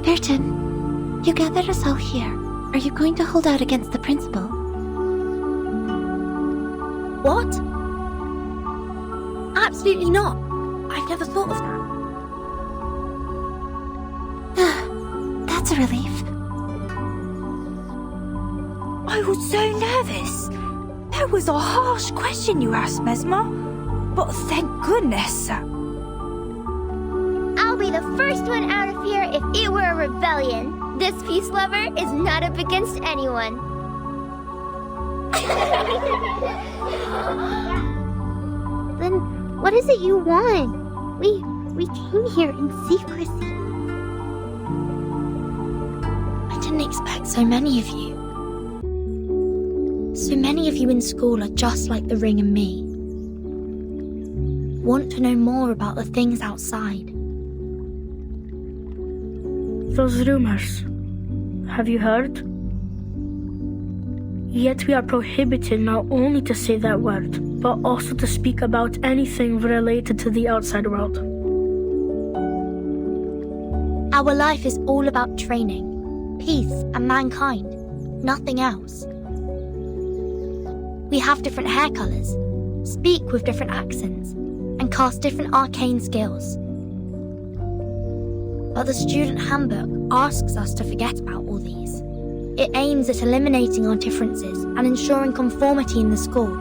Burton, you gathered us all here. Are you going to hold out against the principal? What? Absolutely not. I've never thought of that. That's That's a relief. I was so nervous. That was a harsh question you asked, Mesmer. But thank goodness. I'll be the first one out of here if it were a rebellion. This peace lover is not up against anyone. Then what is it you want? We came here in secrecy. I didn't expect so many of you. So many of you in school are just like the Ring and me. Want to know more about the things outside. Those rumors, have you heard? Yet we are prohibited not only to say that word, but also to speak about anything related to the outside world. Our life is all about training, peace, and mankind. Nothing else. We have different hair colors, speak with different accents, and cast different arcane skills. But the student handbook asks us to forget about all these. It aims at eliminating our differences and ensuring conformity in the school.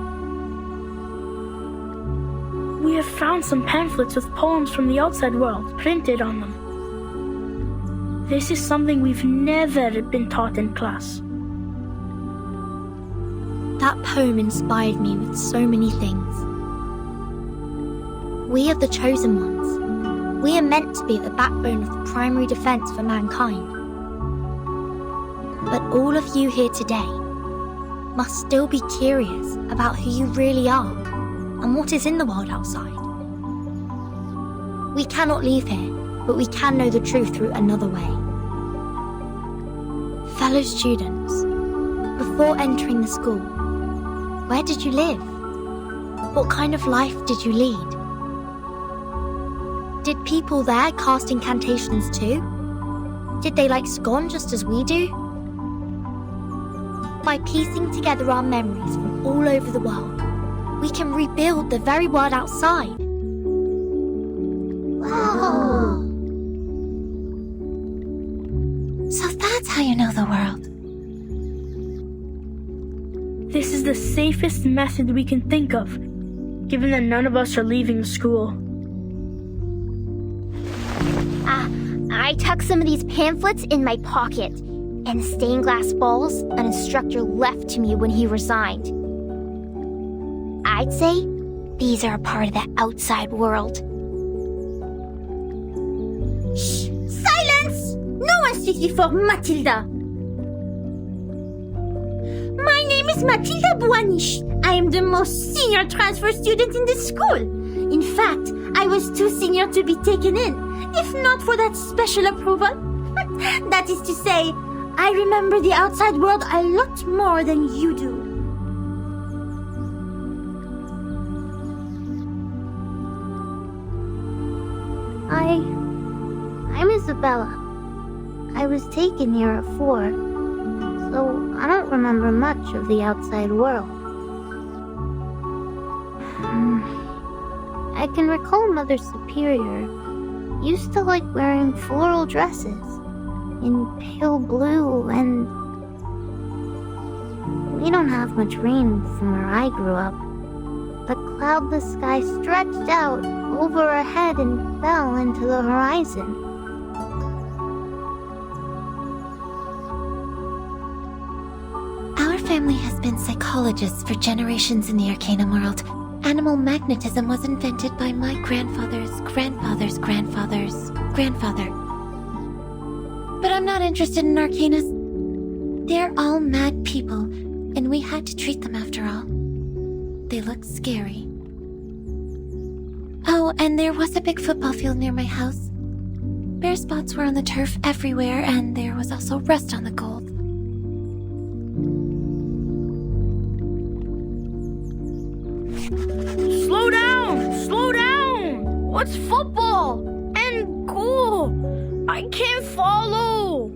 We have found some pamphlets with poems from the outside world printed on them. This is something we've never been taught in class. That poem inspired me with so many things. We are the chosen ones. We are meant to be at the backbone of the primary defense for mankind. But all of you here today must still be curious about who you really are and what is in the world outside. We cannot leave here, but we can know the truth through another way. Fellow students, before entering the school, where did you live? What kind of life did you lead? Did people there cast incantations too? Did they like scone just as we do? By piecing together our memories from all over the world, we can rebuild the very world outside. Wow! So that's how you know the world. This is the safest method we can think of, given that none of us are leaving school. I tucked some of these pamphlets in my pocket, and the stained glass balls an instructor left to me when he resigned. I'd say these are a part of the outside world. Shh! Silence! No one speaks before Matilda. My name is Matilda Buanish. I am the most senior transfer student in this school. In fact, I was too senior to be taken in, if not for that special approval. That is to say, I remember the outside world a lot more than you do. I'm Isabella. I was taken here at 4, so I don't remember much of the outside world. I can recall Mother Superior used to like wearing floral dresses in pale blue, and we don't have much rain from where I grew up. The cloudless sky stretched out over our head and fell into the horizon. Our family has been psychologists for generations in the Arcanum world. Animal magnetism was invented by my grandfather's grandfather's grandfather's grandfather. But I'm not interested in Arcanus. They're all mad people, and we had to treat them after all. They look scary. Oh, and there was a big football field near my house. Bare spots were on the turf everywhere, and there was also rust on the gold. Slow down! Slow down! What's football? And goal? I can't follow!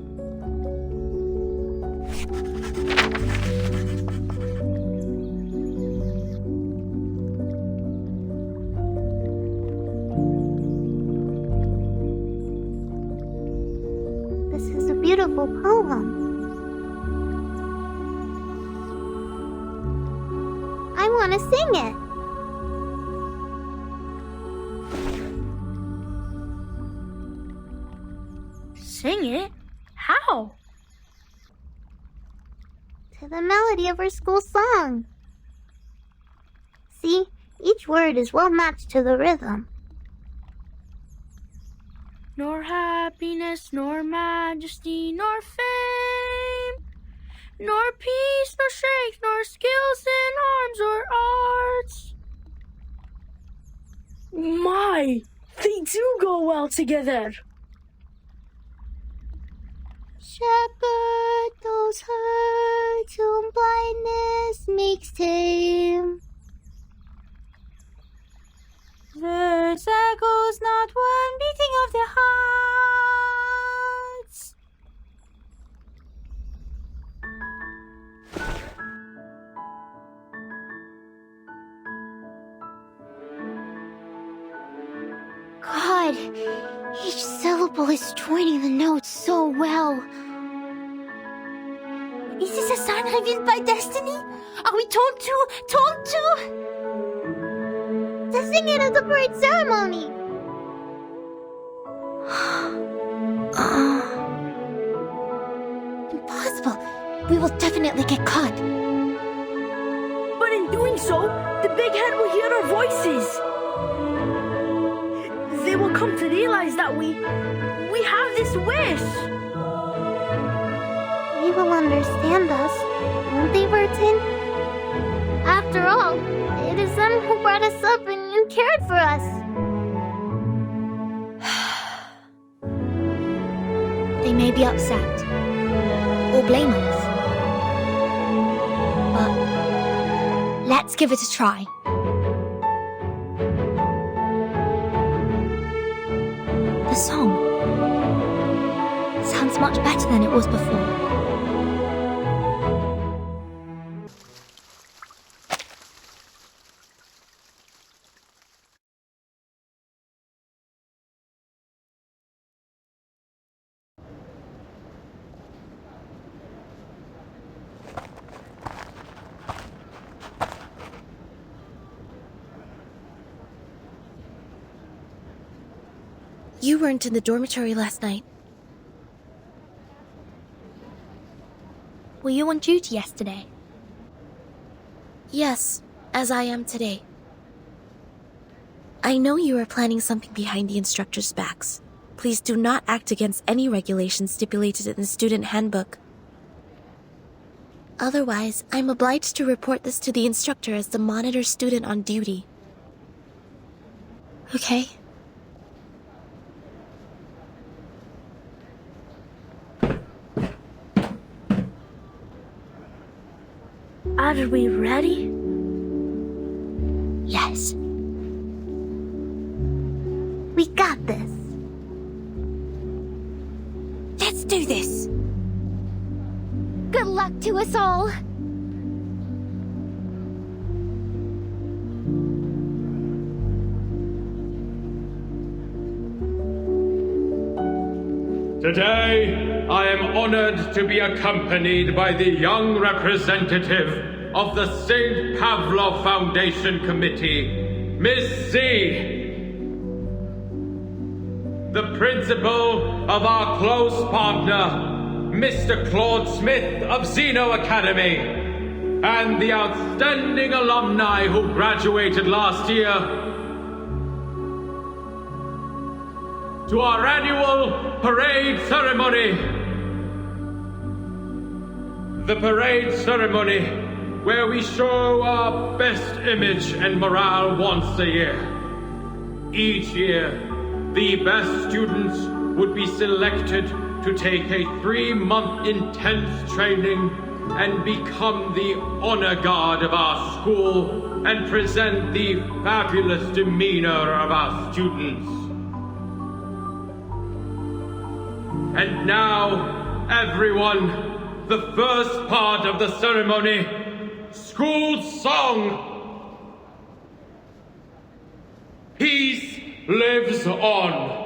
This is a beautiful poem. I want to sing it. Sing it? How? To the melody of our school song. See, each word is well matched to the rhythm. Nor happiness, nor majesty, nor fame, nor peace, nor strength, nor skills in arms or arts. My, they do go well together. Shepherd those herds whom blindness makes tame. Verse echoes not one beating of their hearts. God, each syllable is joining the notes so well. Is this a sign revealed by destiny? Are we told to? To sing it at the parade ceremony. Impossible. We will definitely get caught. But in doing so, the big head will hear our voices. They will come to realize that we have this wish. They will understand us, won't they, Burton? After all, it is them who brought us up and cared for us. They may be upset or blame us, but let's give it a try. The song sounds much better than it was before. You weren't in the dormitory last night. Were you on duty yesterday? Yes, as I am today. I know you are planning something behind the instructor's backs. Please do not act against any regulations stipulated in the student handbook. Otherwise, I'm obliged to report this to the instructor as the monitor student on duty. Okay? Are we ready? Yes. We got this. Let's do this. Good luck to us all. Today, I am honored to be accompanied by the young representative of the St. Pavlov Foundation Committee, Miss C. The principal of our close partner, Mr. Claude Smith of Zeno Academy, and the outstanding alumni who graduated last year. To our annual parade ceremony. The parade ceremony, where we show our best image and morale once a year. Each year, the best students would be selected to take a 3-month intense training and become the honor guard of our school and present the fabulous demeanor of our students. And now, everyone, the first part of the ceremony, school song. Peace lives on.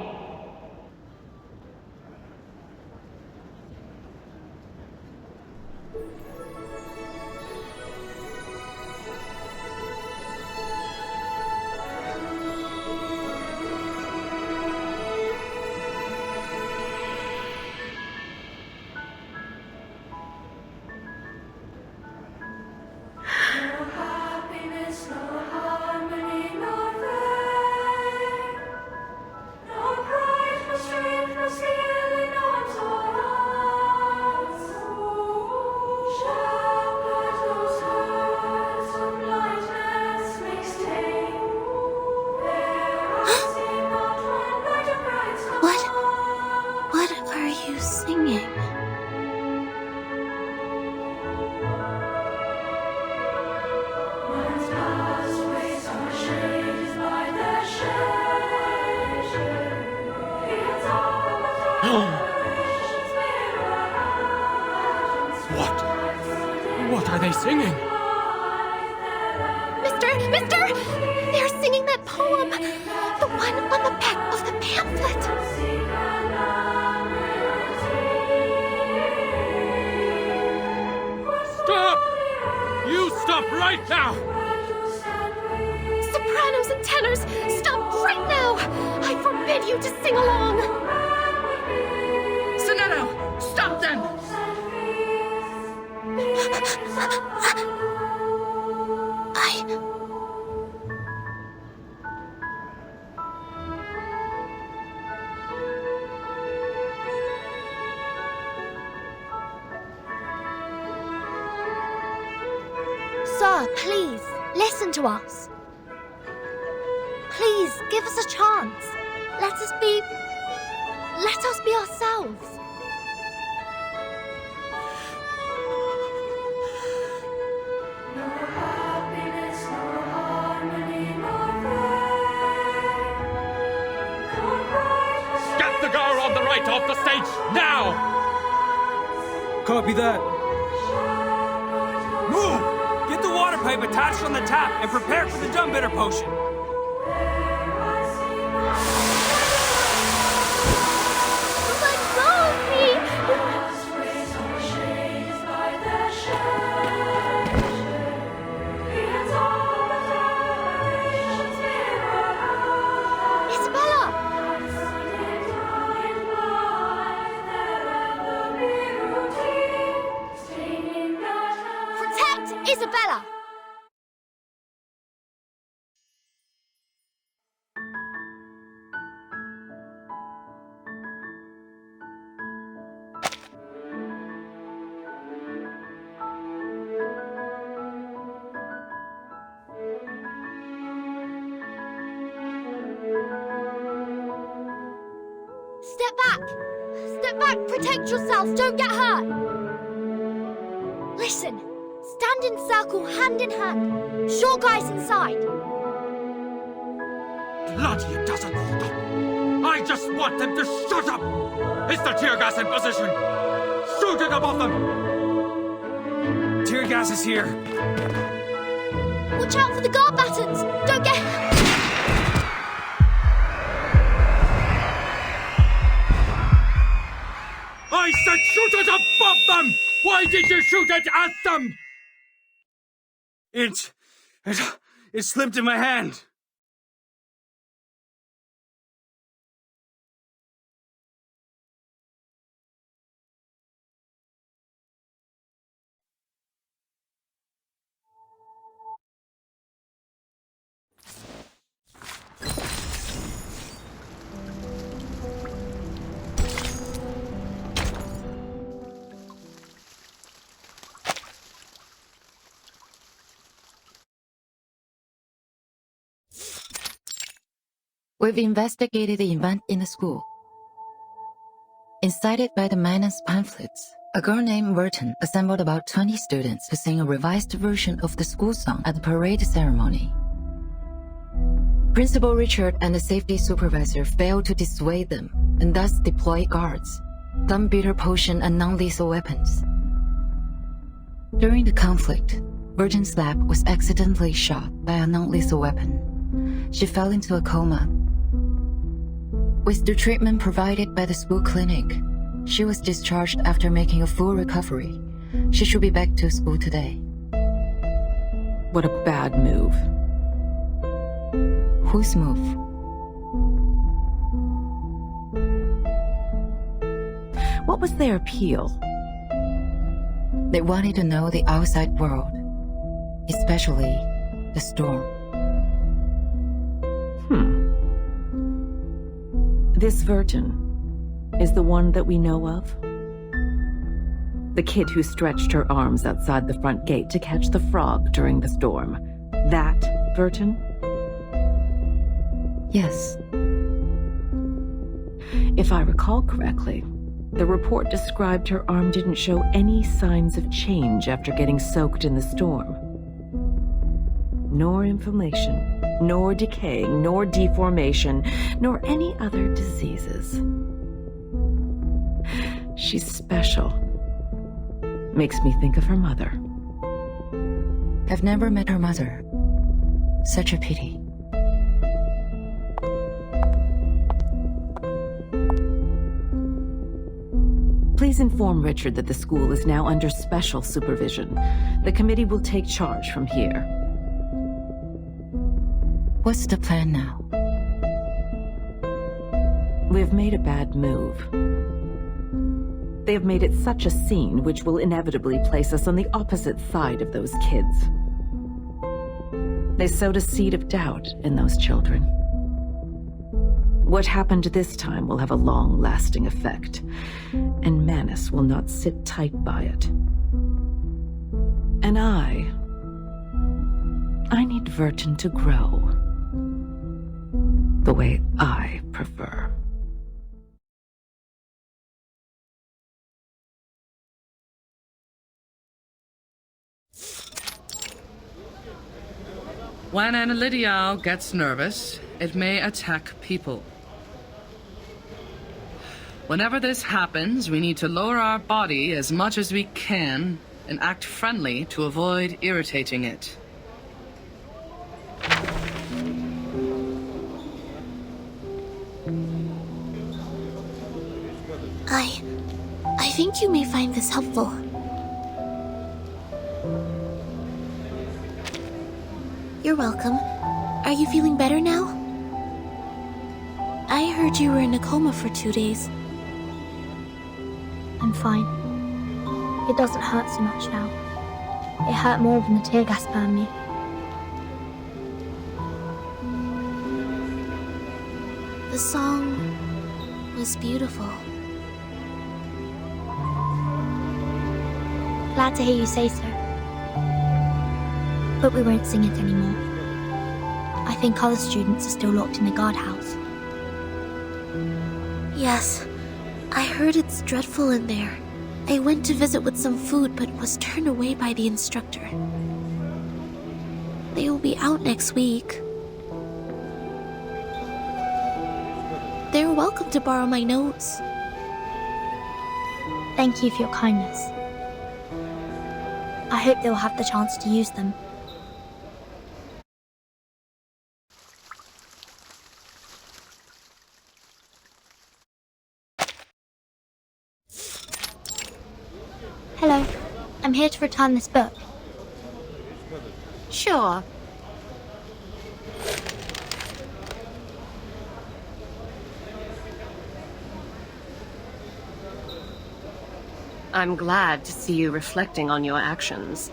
What are they singing? Mister! They're singing that poem! The one on the back of the pamphlet! Stop! You stop right now! Sopranos and tenors, stop right now! I forbid you to sing along! Sonetto, stop them! Sir, please, listen to us. Please, give us a chance. Let us be ourselves. Get the girl on the right off the stage now! Copy that. Move! Get the water pipe attached on the tap and prepare for the dumb bitter potion. Let go of me! Isabella! Protect Isabella! Step back! Step back! Protect yourself! Don't get hurt! Listen! Stand in circle, hand in hand. Sure guys inside. Bloody it doesn't stop! I just want them to shut up! Is the tear gas in position? Shoot it above them! Tear gas is here. Watch out for the guard buttons! Don't get... I said shoot it above them! Why did you shoot it at them? It slipped in my hand. We've investigated the event in the school. Incited by the menace pamphlets, a girl named Verton assembled about 20 students to sing a revised version of the school song at the parade ceremony. Principal Richard and the safety supervisor failed to dissuade them and thus deployed guards, dumb bitter potion and non-lethal weapons. During the conflict, Verton's lab was accidentally shot by a non-lethal weapon. She fell into a coma. With the treatment provided by the school clinic, she was discharged after making a full recovery. She should be back to school today. What a bad move. Whose move? What was their appeal? They wanted to know the outside world, especially the storm. This Verton is the one that we know of? The kid who stretched her arms outside the front gate to catch the frog during the storm. That Verton? Yes. If I recall correctly, the report described her arm didn't show any signs of change after getting soaked in the storm. Nor inflammation, nor decaying, nor deformation, nor any other diseases. She's special. Makes me think of her mother. I've never met her mother. Such a pity. Please inform Richard that the school is now under special supervision. The committee will take charge from here. What's the plan now? We have made a bad move. They have made it such a scene which will inevitably place us on the opposite side of those kids. They sowed a seed of doubt in those children. What happened this time will have a long-lasting effect, and Manus will not sit tight by it. And I need Verton to grow the way I prefer. When an Elidiao gets nervous, it may attack people. Whenever this happens, we need to lower our body as much as we can and act friendly to avoid irritating it. I think you may find this helpful. You're welcome. Are you feeling better now? I heard you were in a coma for 2 days. I'm fine. It doesn't hurt so much now. It hurt more when the tear gas burned me. The song was beautiful. Glad to hear you say so. But we won't sing it anymore. I think other students are still locked in the guardhouse. Yes, I heard it's dreadful in there. I went to visit with some food but was turned away by the instructor. They will be out next week. They're welcome to borrow my notes. Thank you for your kindness. I hope they'll have the chance to use them. Hello, I'm here to return this book. Sure. I'm glad to see you reflecting on your actions.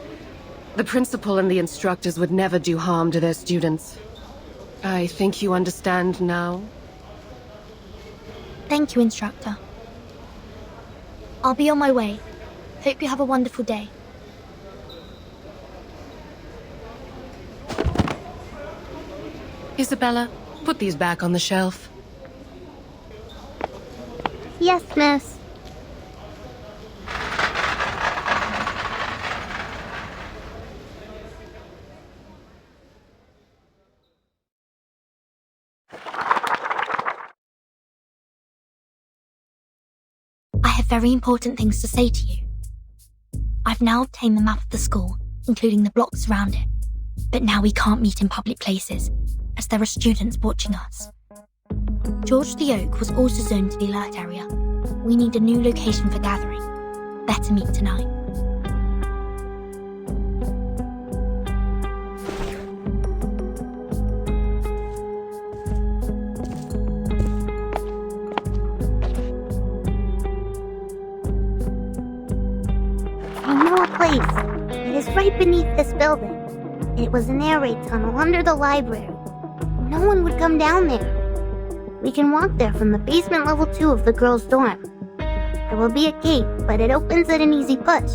The principal and the instructors would never do harm to their students. I think you understand now. Thank you, instructor. I'll be on my way. Hope you have a wonderful day. Isabella, put these back on the shelf. Yes, miss. I have very important things to say to you. I've now obtained the map of the school, including the blocks around it. But now we can't meet in public places, as there are students watching us. George the Oak was also zoned to the alert area. We need a new location for gathering. Better meet tonight. I know a place. It is right beneath this building. It was an air raid tunnel under the library. No one would come down there. We can walk there from the basement level 2 of the girls' dorm. There will be a gate, but it opens at an easy push.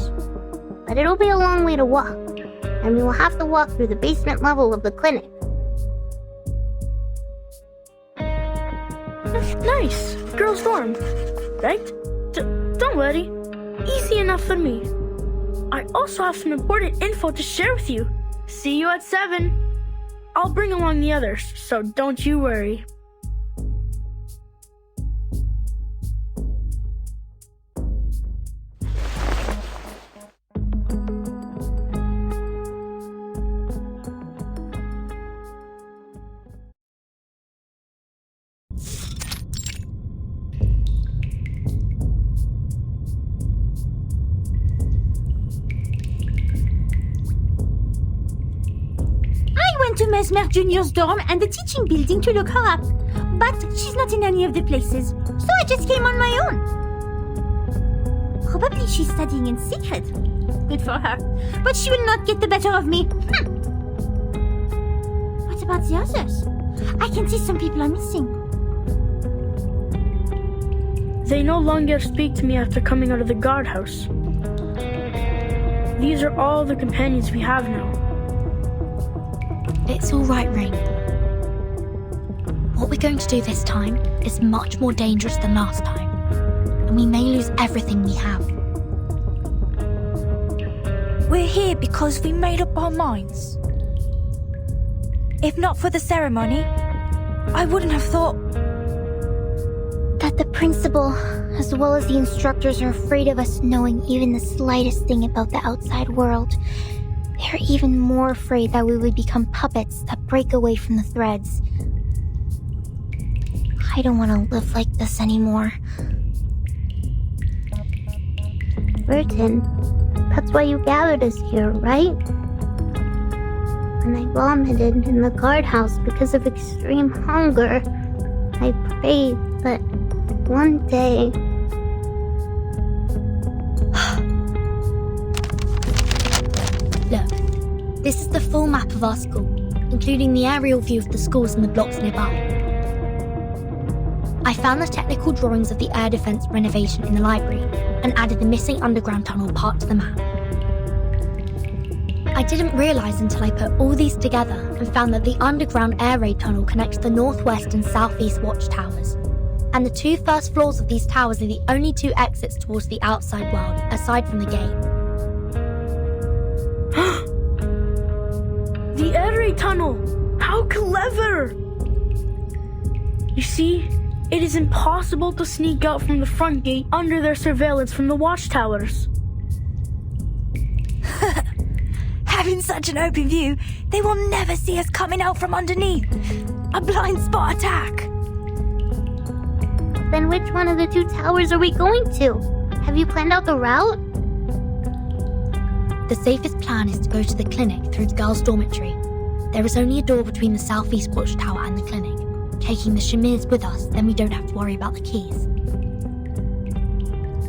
But it'll be a long way to walk, and we will have to walk through the basement level of the clinic. Nice. Girls' dorm, right? Don't worry. Easy enough for me. I also have some important info to share with you. See you at 7. I'll bring along the others, so don't you worry. Mesmer Jr.'s dorm and the teaching building to look her up. But she's not in any of the places, so I just came on my own. Probably she's studying in secret. Good for her. But she will not get the better of me. What about the others? I can see some people are missing. They no longer speak to me after coming out of the guardhouse. These are all the companions we have now. It's all right, Ring. What we're going to do this time is much more dangerous than last time, and we may lose everything we have. We're here because we made up our minds. If not for the ceremony, I wouldn't have thought... That the principal, as well as the instructors, are afraid of us knowing even the slightest thing about the outside world. They're even more afraid that we would become puppets that break away from the threads. I don't want to live like this anymore. Burton, that's why you gathered us here, right? When I vomited in the guardhouse because of extreme hunger, I prayed that one day... Look, this is the full map of our school, including the aerial view of the schools and the blocks nearby. I found the technical drawings of the air defense renovation in the library and added the missing underground tunnel part to the map. I didn't realise until I put all these together and found that the underground air raid tunnel connects the northwest and southeast watchtowers. And the 2 first floors of these towers are the only 2 exits towards the outside world, aside from the gate. The air raid tunnel! How clever! You see, it is impossible to sneak out from the front gate under their surveillance from the watchtowers. Having such an open view, they will never see us coming out from underneath. A blind spot attack. Then which one of the 2 towers are we going to? Have you planned out the route? The safest plan is to go to the clinic through the girls' dormitory. There is only a door between the southeast watchtower and the clinic. Taking the Shamirs with us, then we don't have to worry about the keys.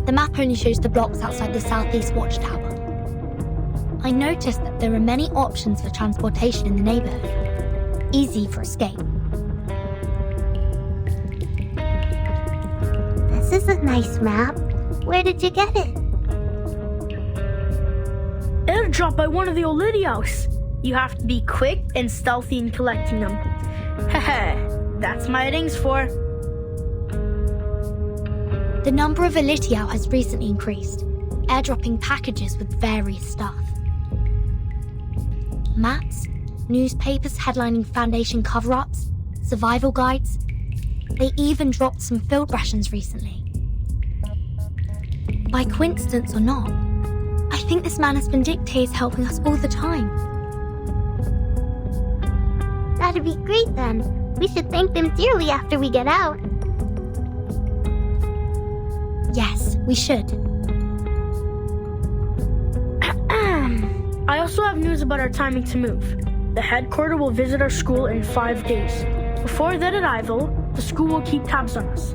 The map only shows the blocks outside the southeast watchtower. I noticed that there are many options for transportation in the neighborhood. Easy for escape. This is a nice map. Where did you get it? Airdrop by one of the Olidios. You have to be quick and stealthy in collecting them. Haha, that's my rings for. The number of Elitiao has recently increased, airdropping packages with various stuff. Maps, newspapers headlining Foundation cover-ups, survival guides. They even dropped some field rations recently. By coincidence or not, I think this man has been dictates helping us all the time. That'd be great then. We should thank them dearly after we get out. Yes, we should. I also have news about our timing to move. The headquarters will visit our school in 5 days. Before their arrival, the school will keep tabs on us.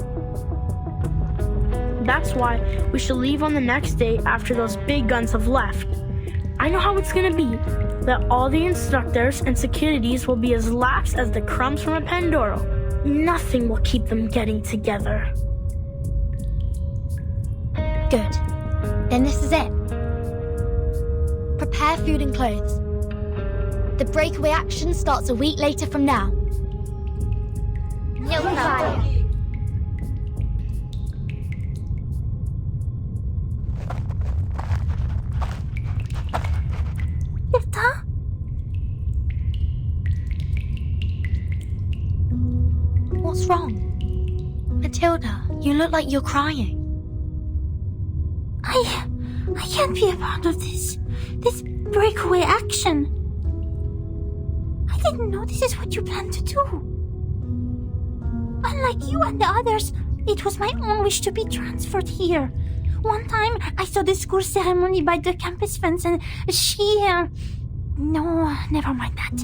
That's why we should leave on the next day after those big guns have left. I know how it's gonna be. That all the instructors and securities will be as lax as the crumbs from a Pandoro. Nothing will keep them getting together. Good. Then this is it. Prepare food and clothes. The breakaway action starts a week later from now. No problem. Yetta? What's wrong? Matilda, you look like you're crying. I can't be a part of this breakaway action. I didn't know this is what you planned to do. Unlike you and the others, it was my own wish to be transferred here. One time, I saw the school ceremony by the campus fence and she... No, never mind that.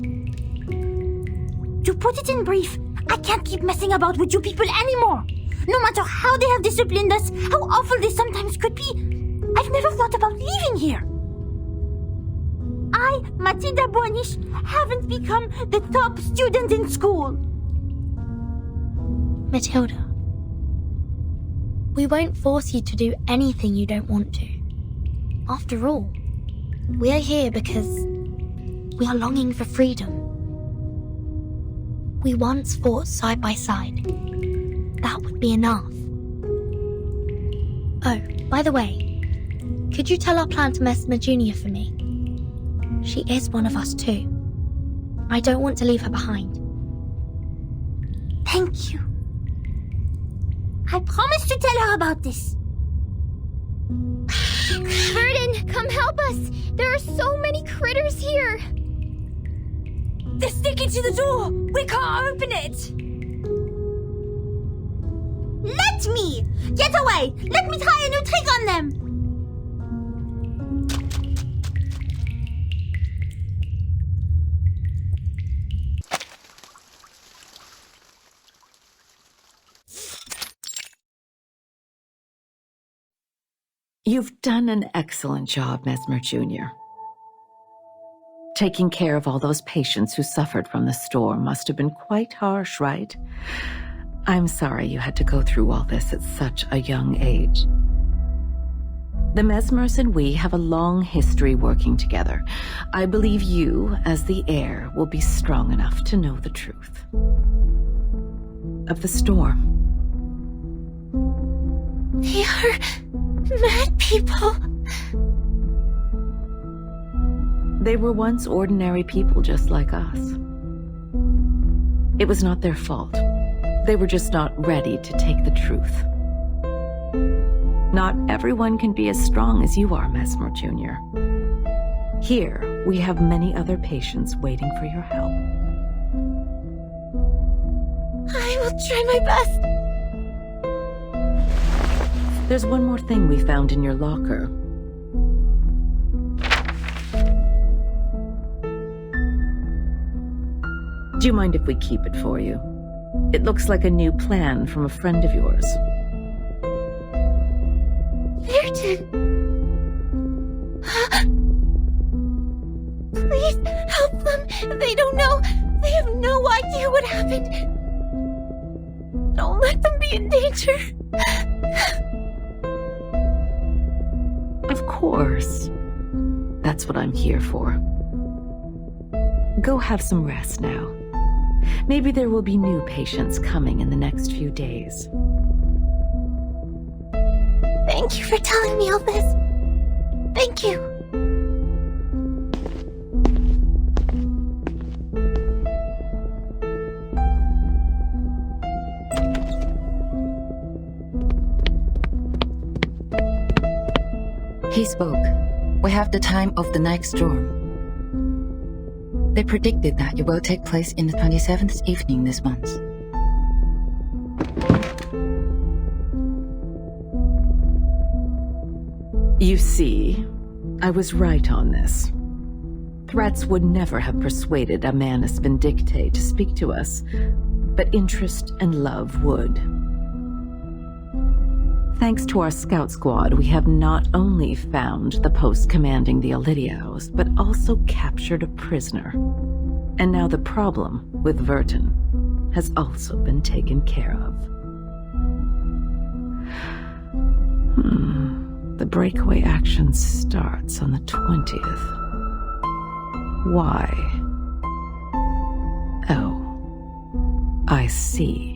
To put it in brief, I can't keep messing about with you people anymore. No matter how they have disciplined us, how awful they sometimes could be, I've never thought about leaving here. I, Matilda Boinish, haven't become the top student in school. Matilda, we won't force you to do anything you don't want to. After all, we are here because we are longing for freedom. We once fought side by side. That would be enough. Oh, by the way, could you tell our plan to Mesmer Jr. for me? She is one of us too. I don't want to leave her behind. Thank you. I promise to tell her about this. Verdun, come help us! There are so many critters here! They're sticking to the door! We can't open it! Let me! Get away! Let me try a new trick on them! You've done an excellent job, Mesmer Jr. Taking care of all those patients who suffered from the storm must have been quite harsh, right? I'm sorry you had to go through all this at such a young age. The Mesmers and we have a long history working together. I believe you, as the heir, will be strong enough to know the truth of the storm. They are mad people. They were once ordinary people just like us. It was not their fault. They were just not ready to take the truth. Not everyone can be as strong as you are, Mesmer Jr. Here, we have many other patients waiting for your help. I will try my best. There's one more thing we found in your locker. Do you mind if we keep it for you? It looks like a new plan from a friend of yours. Virgin! Please help them. They don't know. They have no idea what happened. Don't let them be in danger. Of course. That's what I'm here for. Go have some rest now. Maybe there will be new patients coming in the next few days. Thank you for telling me all this. Thank you. He spoke. We have the time of the next storm. They predicted that it will take place in the 27th evening this month. You see, I was right on this. Threats would never have persuaded a Manus Vindictae to speak to us, but interest and love would. Thanks to our scout squad, we have not only found the post commanding the Elidios, but also captured a prisoner. And now the problem with Verdun has also been taken care of. The breakaway action starts on the 20th. Why? Oh, I see.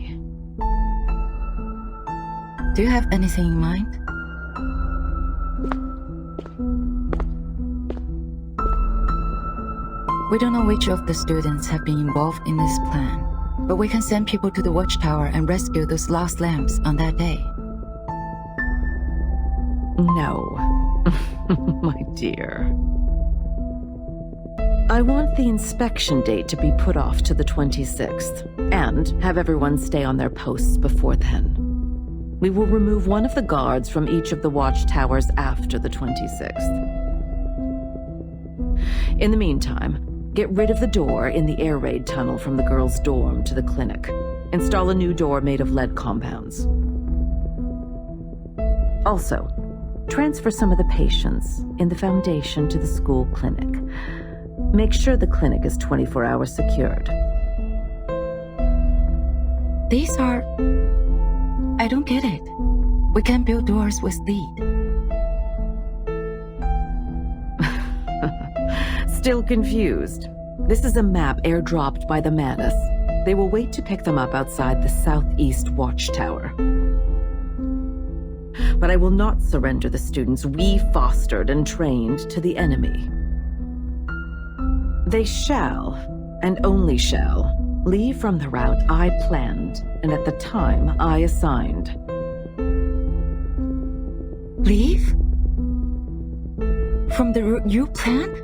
Do you have anything in mind? We don't know which of the students have been involved in this plan, but we can send people to the watchtower and rescue those lost lamps on that day. No, my dear. I want the inspection date to be put off to the 26th, and have everyone stay on their posts before then. We will remove one of the guards from each of the watchtowers after the 26th. In the meantime, Get rid of the door in the air raid tunnel from the girls' dorm to the clinic. Install a new door made of lead compounds. Also, transfer some of the patients in the Foundation to the school clinic. Make sure the clinic is 24 hours secured. These are... I don't get it. We can build doors with lead. Still confused? This is a map airdropped by the Manus. They will wait to pick them up outside the southeast watchtower. But I will not surrender the students we fostered and trained to the enemy. They shall, and only shall, leave from the route I planned and at the time I assigned. Leave? From the route you planned?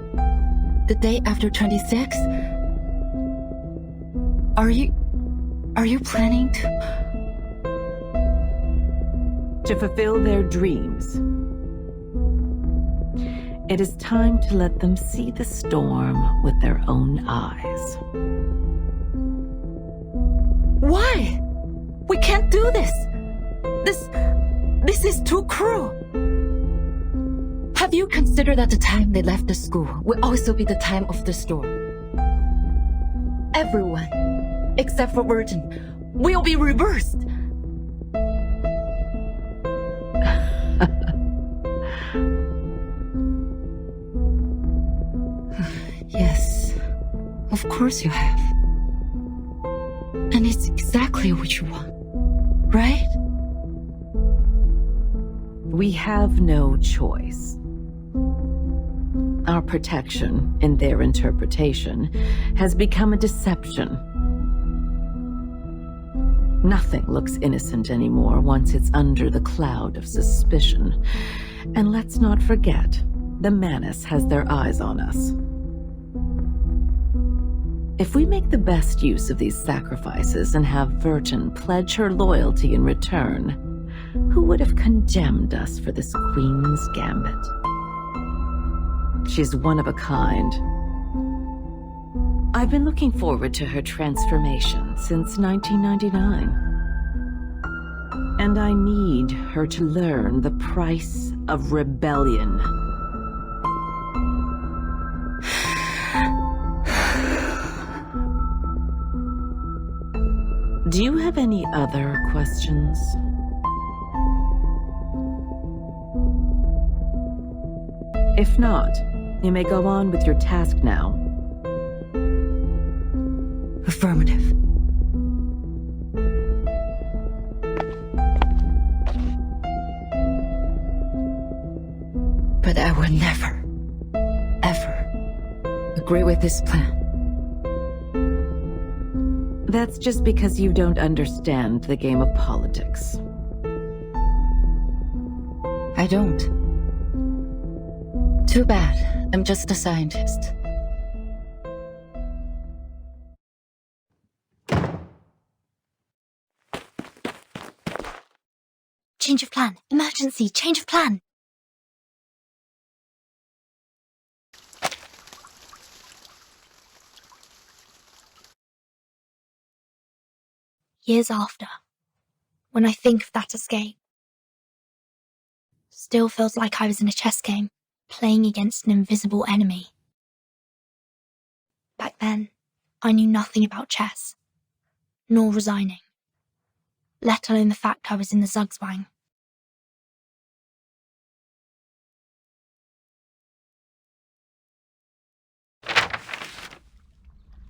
The day after 26? Are you planning to fulfill their dreams? It is time to let them see the storm with their own eyes. Why? We can't do this! This is too cruel! Have you considered that the time they left the school will also be the time of the storm? Everyone, except for Virgin, will be reversed! Yes, of course you have. And it's exactly what you want, right? We have no choice. Our protection, in their interpretation, has become a deception. Nothing looks innocent anymore once it's under the cloud of suspicion. And let's not forget, the Manus has their eyes on us. If we make the best use of these sacrifices and have Virgin pledge her loyalty in return, who would have condemned us for this Queen's Gambit? She's one of a kind. I've been looking forward to her transformation since 1999. And I need her to learn the price of rebellion. Do you have any other questions? If not, you may go on with your task now. Affirmative. But I will never, ever agree with this plan. That's just because you don't understand the game of politics. I don't. Too bad. I'm just a scientist. Change of plan. Emergency. Change of plan. Years after, when I think of that escape, still feels like I was in a chess game, playing against an invisible enemy. Back then, I knew nothing about chess, nor resigning, let alone the fact I was in the Zugzwang.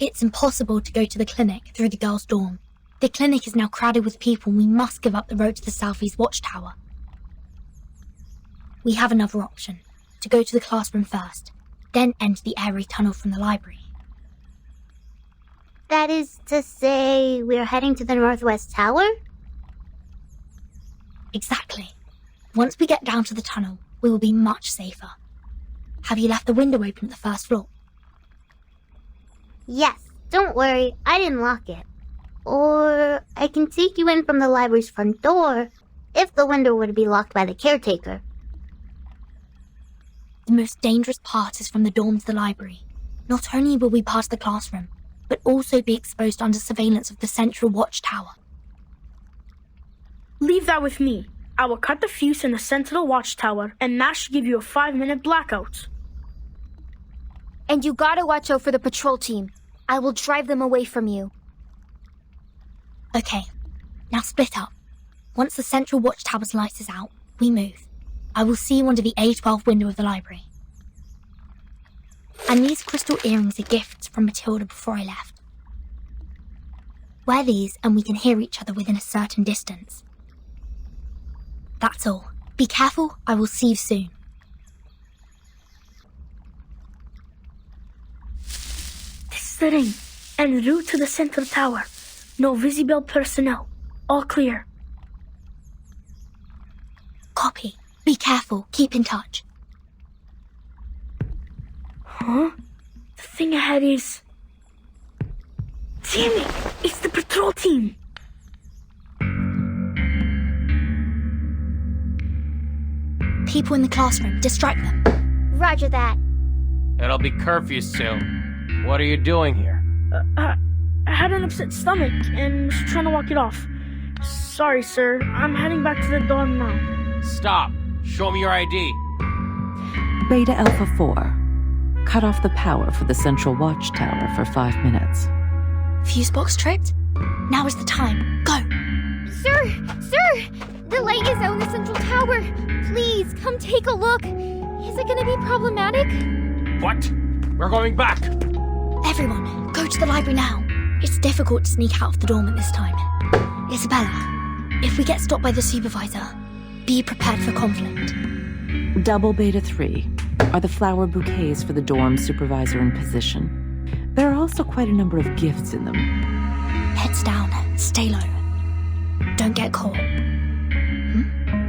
It's impossible to go to the clinic through the girls' dorm. The clinic is now crowded with people and we must give up the road to the southeast watchtower. We have another option, to go to the classroom first, then enter the air raid tunnel from the library. That is to say, we're heading to the northwest tower? Exactly. Once we get down to the tunnel, we will be much safer. Have you left the window open at the first floor? Yes, don't worry, I didn't lock it. Or I can take you in from the library's front door, if the window were to be locked by the caretaker. The most dangerous part is from the dorm to the library. Not only will we pass the classroom, but also be exposed under surveillance of the central watchtower. Leave that with me. I will cut the fuse in the central watchtower, and that should give you a 5-minute blackout. And you gotta watch out for the patrol team. I will drive them away from you. Okay, now split up. Once the central watchtower's light is out, we move. I will see you under the A12 window of the library. And these crystal earrings are gifts from Matilda before I left. Wear these and we can hear each other within a certain distance. That's all. Be careful, I will see you soon. This is the ring, en route to the central tower. No visible personnel. All clear. Copy. Be careful, keep in touch. Huh? The thing ahead is... Damn it! It's the patrol team! People in the classroom, distract them. Roger that. It'll be curfew soon. What are you doing here? I had an upset stomach and was trying to walk it off. Sorry, sir. I'm heading back to the dorm now. Stop. Show me your ID. Beta Alpha 4. Cut off the power for the central watchtower for 5 minutes. Fuse box tripped? Now is the time. Go! Sir! The light is out in the central tower. Please, come take a look. Is it gonna be problematic? What? We're going back. Everyone, go to the library now. It's difficult to sneak out of the dorm at this time. Isabella, if we get stopped by the supervisor, be prepared for conflict. Double Beta 3 are the flower bouquets for the dorm supervisor in position. There are also quite a number of gifts in them. Heads down, stay low. Don't get caught.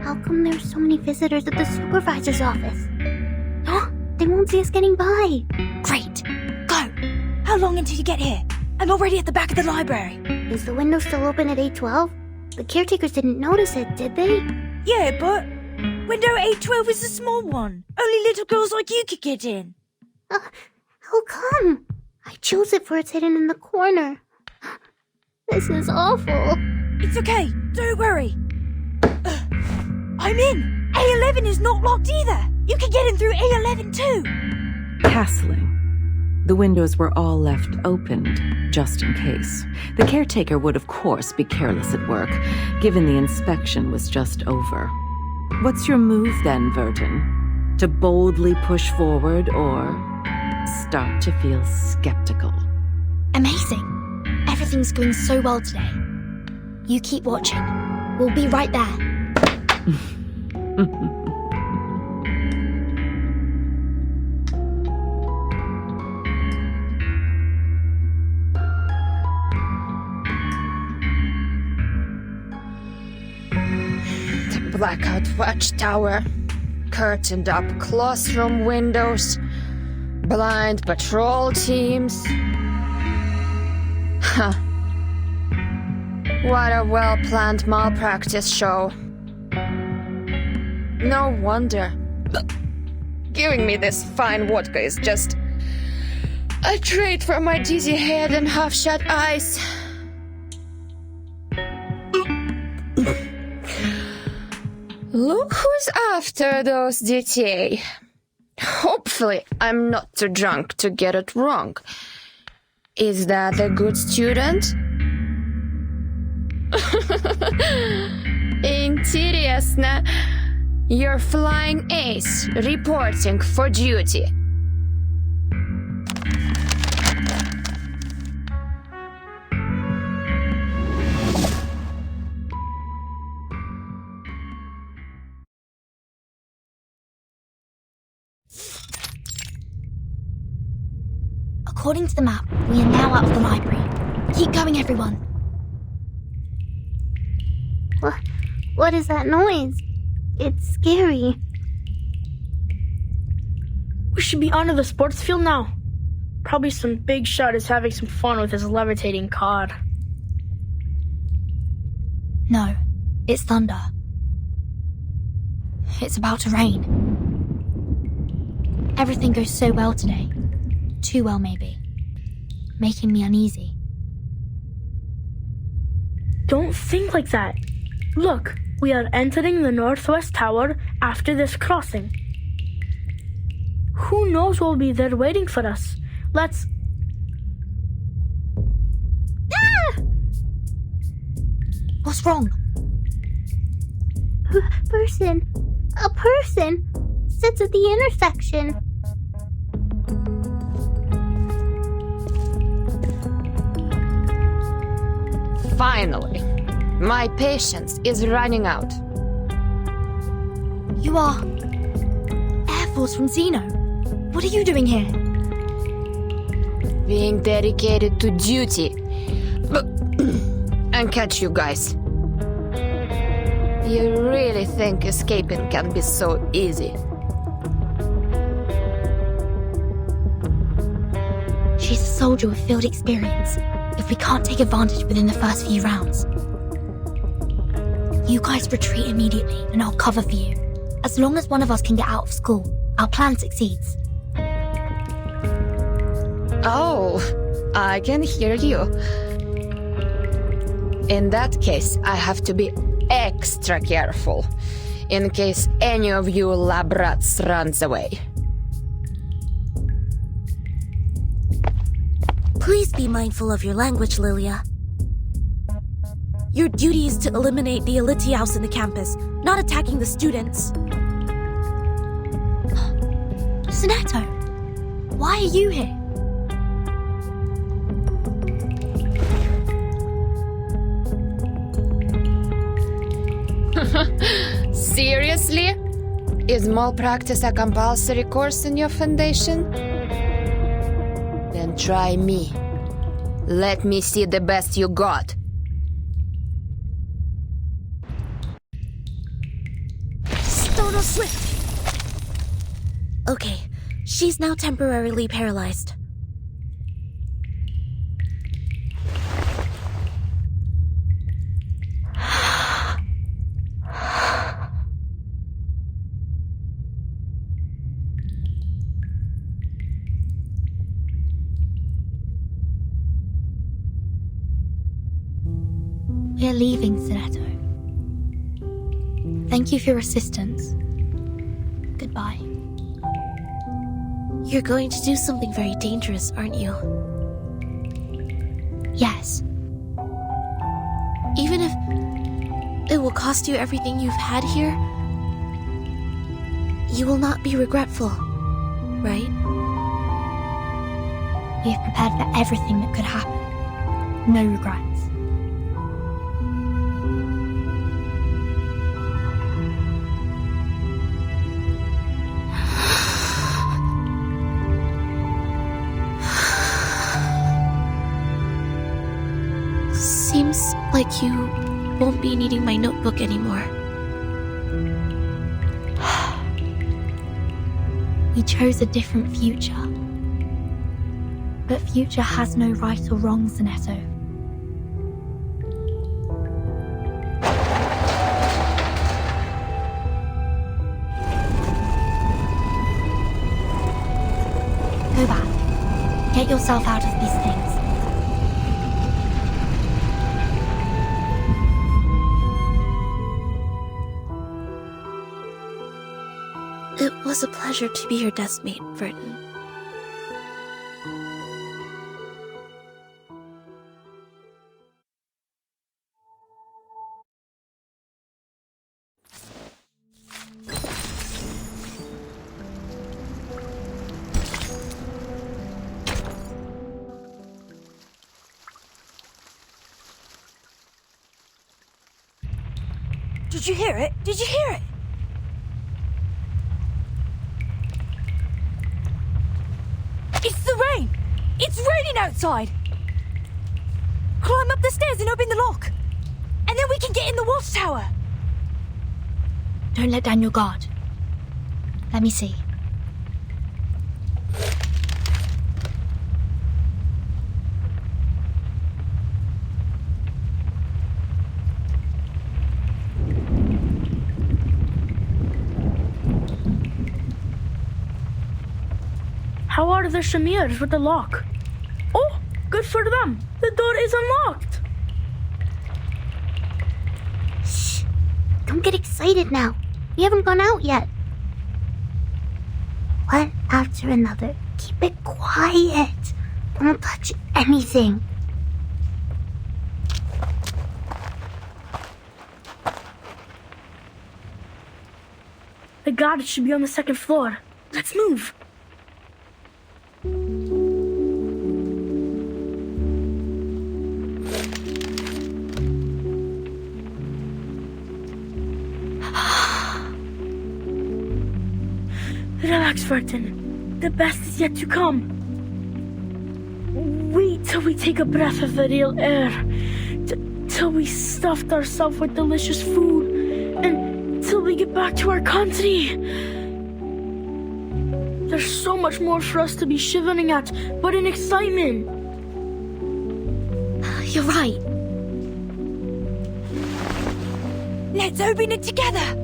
How come there's so many visitors at the supervisor's office? They won't see us getting by. Great. Go. How long until you get here? I'm already at the back of the library. Is the window still open at 812? The caretakers didn't notice it, did they? Yeah, but window 812 is a small one. Only little girls like you could get in. How come? I chose it for it's hidden in the corner. This is awful. It's okay. Don't worry. I'm in. A11 is not locked either. You can get in through A11 too. Castling. The windows were all left opened, just in case. The caretaker would, of course, be careless at work, given the inspection was just over. What's your move then, Verton? To boldly push forward or start to feel skeptical? Amazing. Everything's going so well today. You keep watching. We'll be right there. The blackout watchtower, curtained up classroom windows, blind patrol teams. Huh. What a well-planned malpractice show. No wonder. Giving me this fine vodka is just a treat for my dizzy head and half-shut eyes. Look who's after those DTA. Hopefully, I'm not too drunk to get it wrong. Is that a good student? Интересно. You're flying ace, reporting for duty. According to the map, we are now out of the library. Keep going, everyone. What is that noise? It's scary. We should be onto the sports field now. Probably some big shot is having some fun with his levitating cod. No, it's thunder. It's about to rain. Everything goes so well today. Too well, maybe. Making me uneasy. Don't think like that. Look, we are entering the Northwest Tower after this crossing. Who knows what will be there waiting for us? Let's... Ah! What's wrong? A person sits at the intersection. Finally, my patience is running out. You are Air Force from Xeno. What are you doing here? Being dedicated to duty. And catch you guys. You really think escaping can be so easy? She's a soldier with field experience. If we can't take advantage within the first few rounds, you guys retreat immediately and I'll cover for you. As long as one of us can get out of school, our plan succeeds. Oh, I can hear you. In that case, I have to be extra careful, in case any of you lab rats runs away. Please be mindful of your language, Lilia. Your duty is to eliminate the Elitiaus in the campus, not attacking the students. Sonetto, why are you here? Seriously? Is malpractice a compulsory course in your foundation? Then try me. Let me see the best you got. Stoner Swift! Okay, she's now temporarily paralyzed. We're leaving, Sonetto. Thank you for your assistance. Goodbye. You're going to do something very dangerous, aren't you? Yes. Even if it will cost you everything you've had here, you will not be regretful, right? We have prepared for everything that could happen. No regrets. Seems like you won't be needing my notebook anymore. We chose a different future. But future has no right or wrong, Sonetto. Go back. Get yourself out of these things. It was a pleasure to be your deskmate, Verton. Did you hear it? Did you hear it? It's the rain! It's raining outside! Climb up the stairs and open the lock! And then we can get in the watchtower! Don't let down your guard. Let me see. How are of their chimneras with the lock. Oh, good for them. The door is unlocked. Shh. Don't get excited now. We haven't gone out yet. One after another. Keep it quiet. Don't touch anything. The garage should be on the second floor. Let's move. Relax, Vertin. The best is yet to come. Wait till we take a breath of the real air. Till we stuffed ourselves with delicious food. And till we get back to our country. There's so much more for us to be shivering at, but in excitement. You're right. Let's open it together.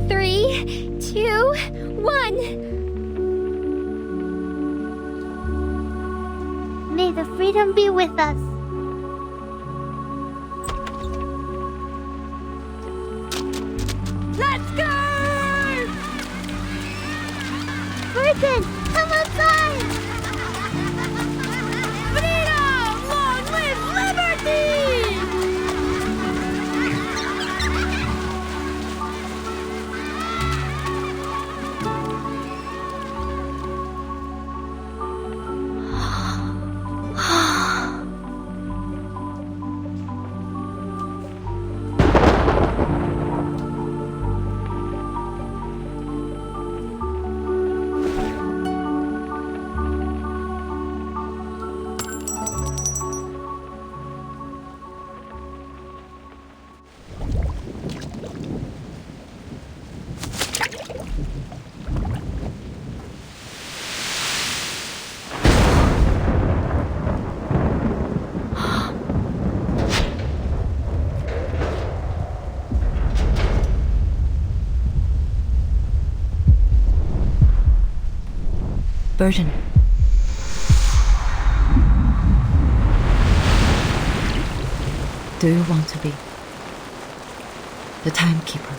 3, 2, 1. May the freedom be with us. Let's go! Burton, come outside! Freedom! Long live liberty! Burton. Do you want to be the timekeeper?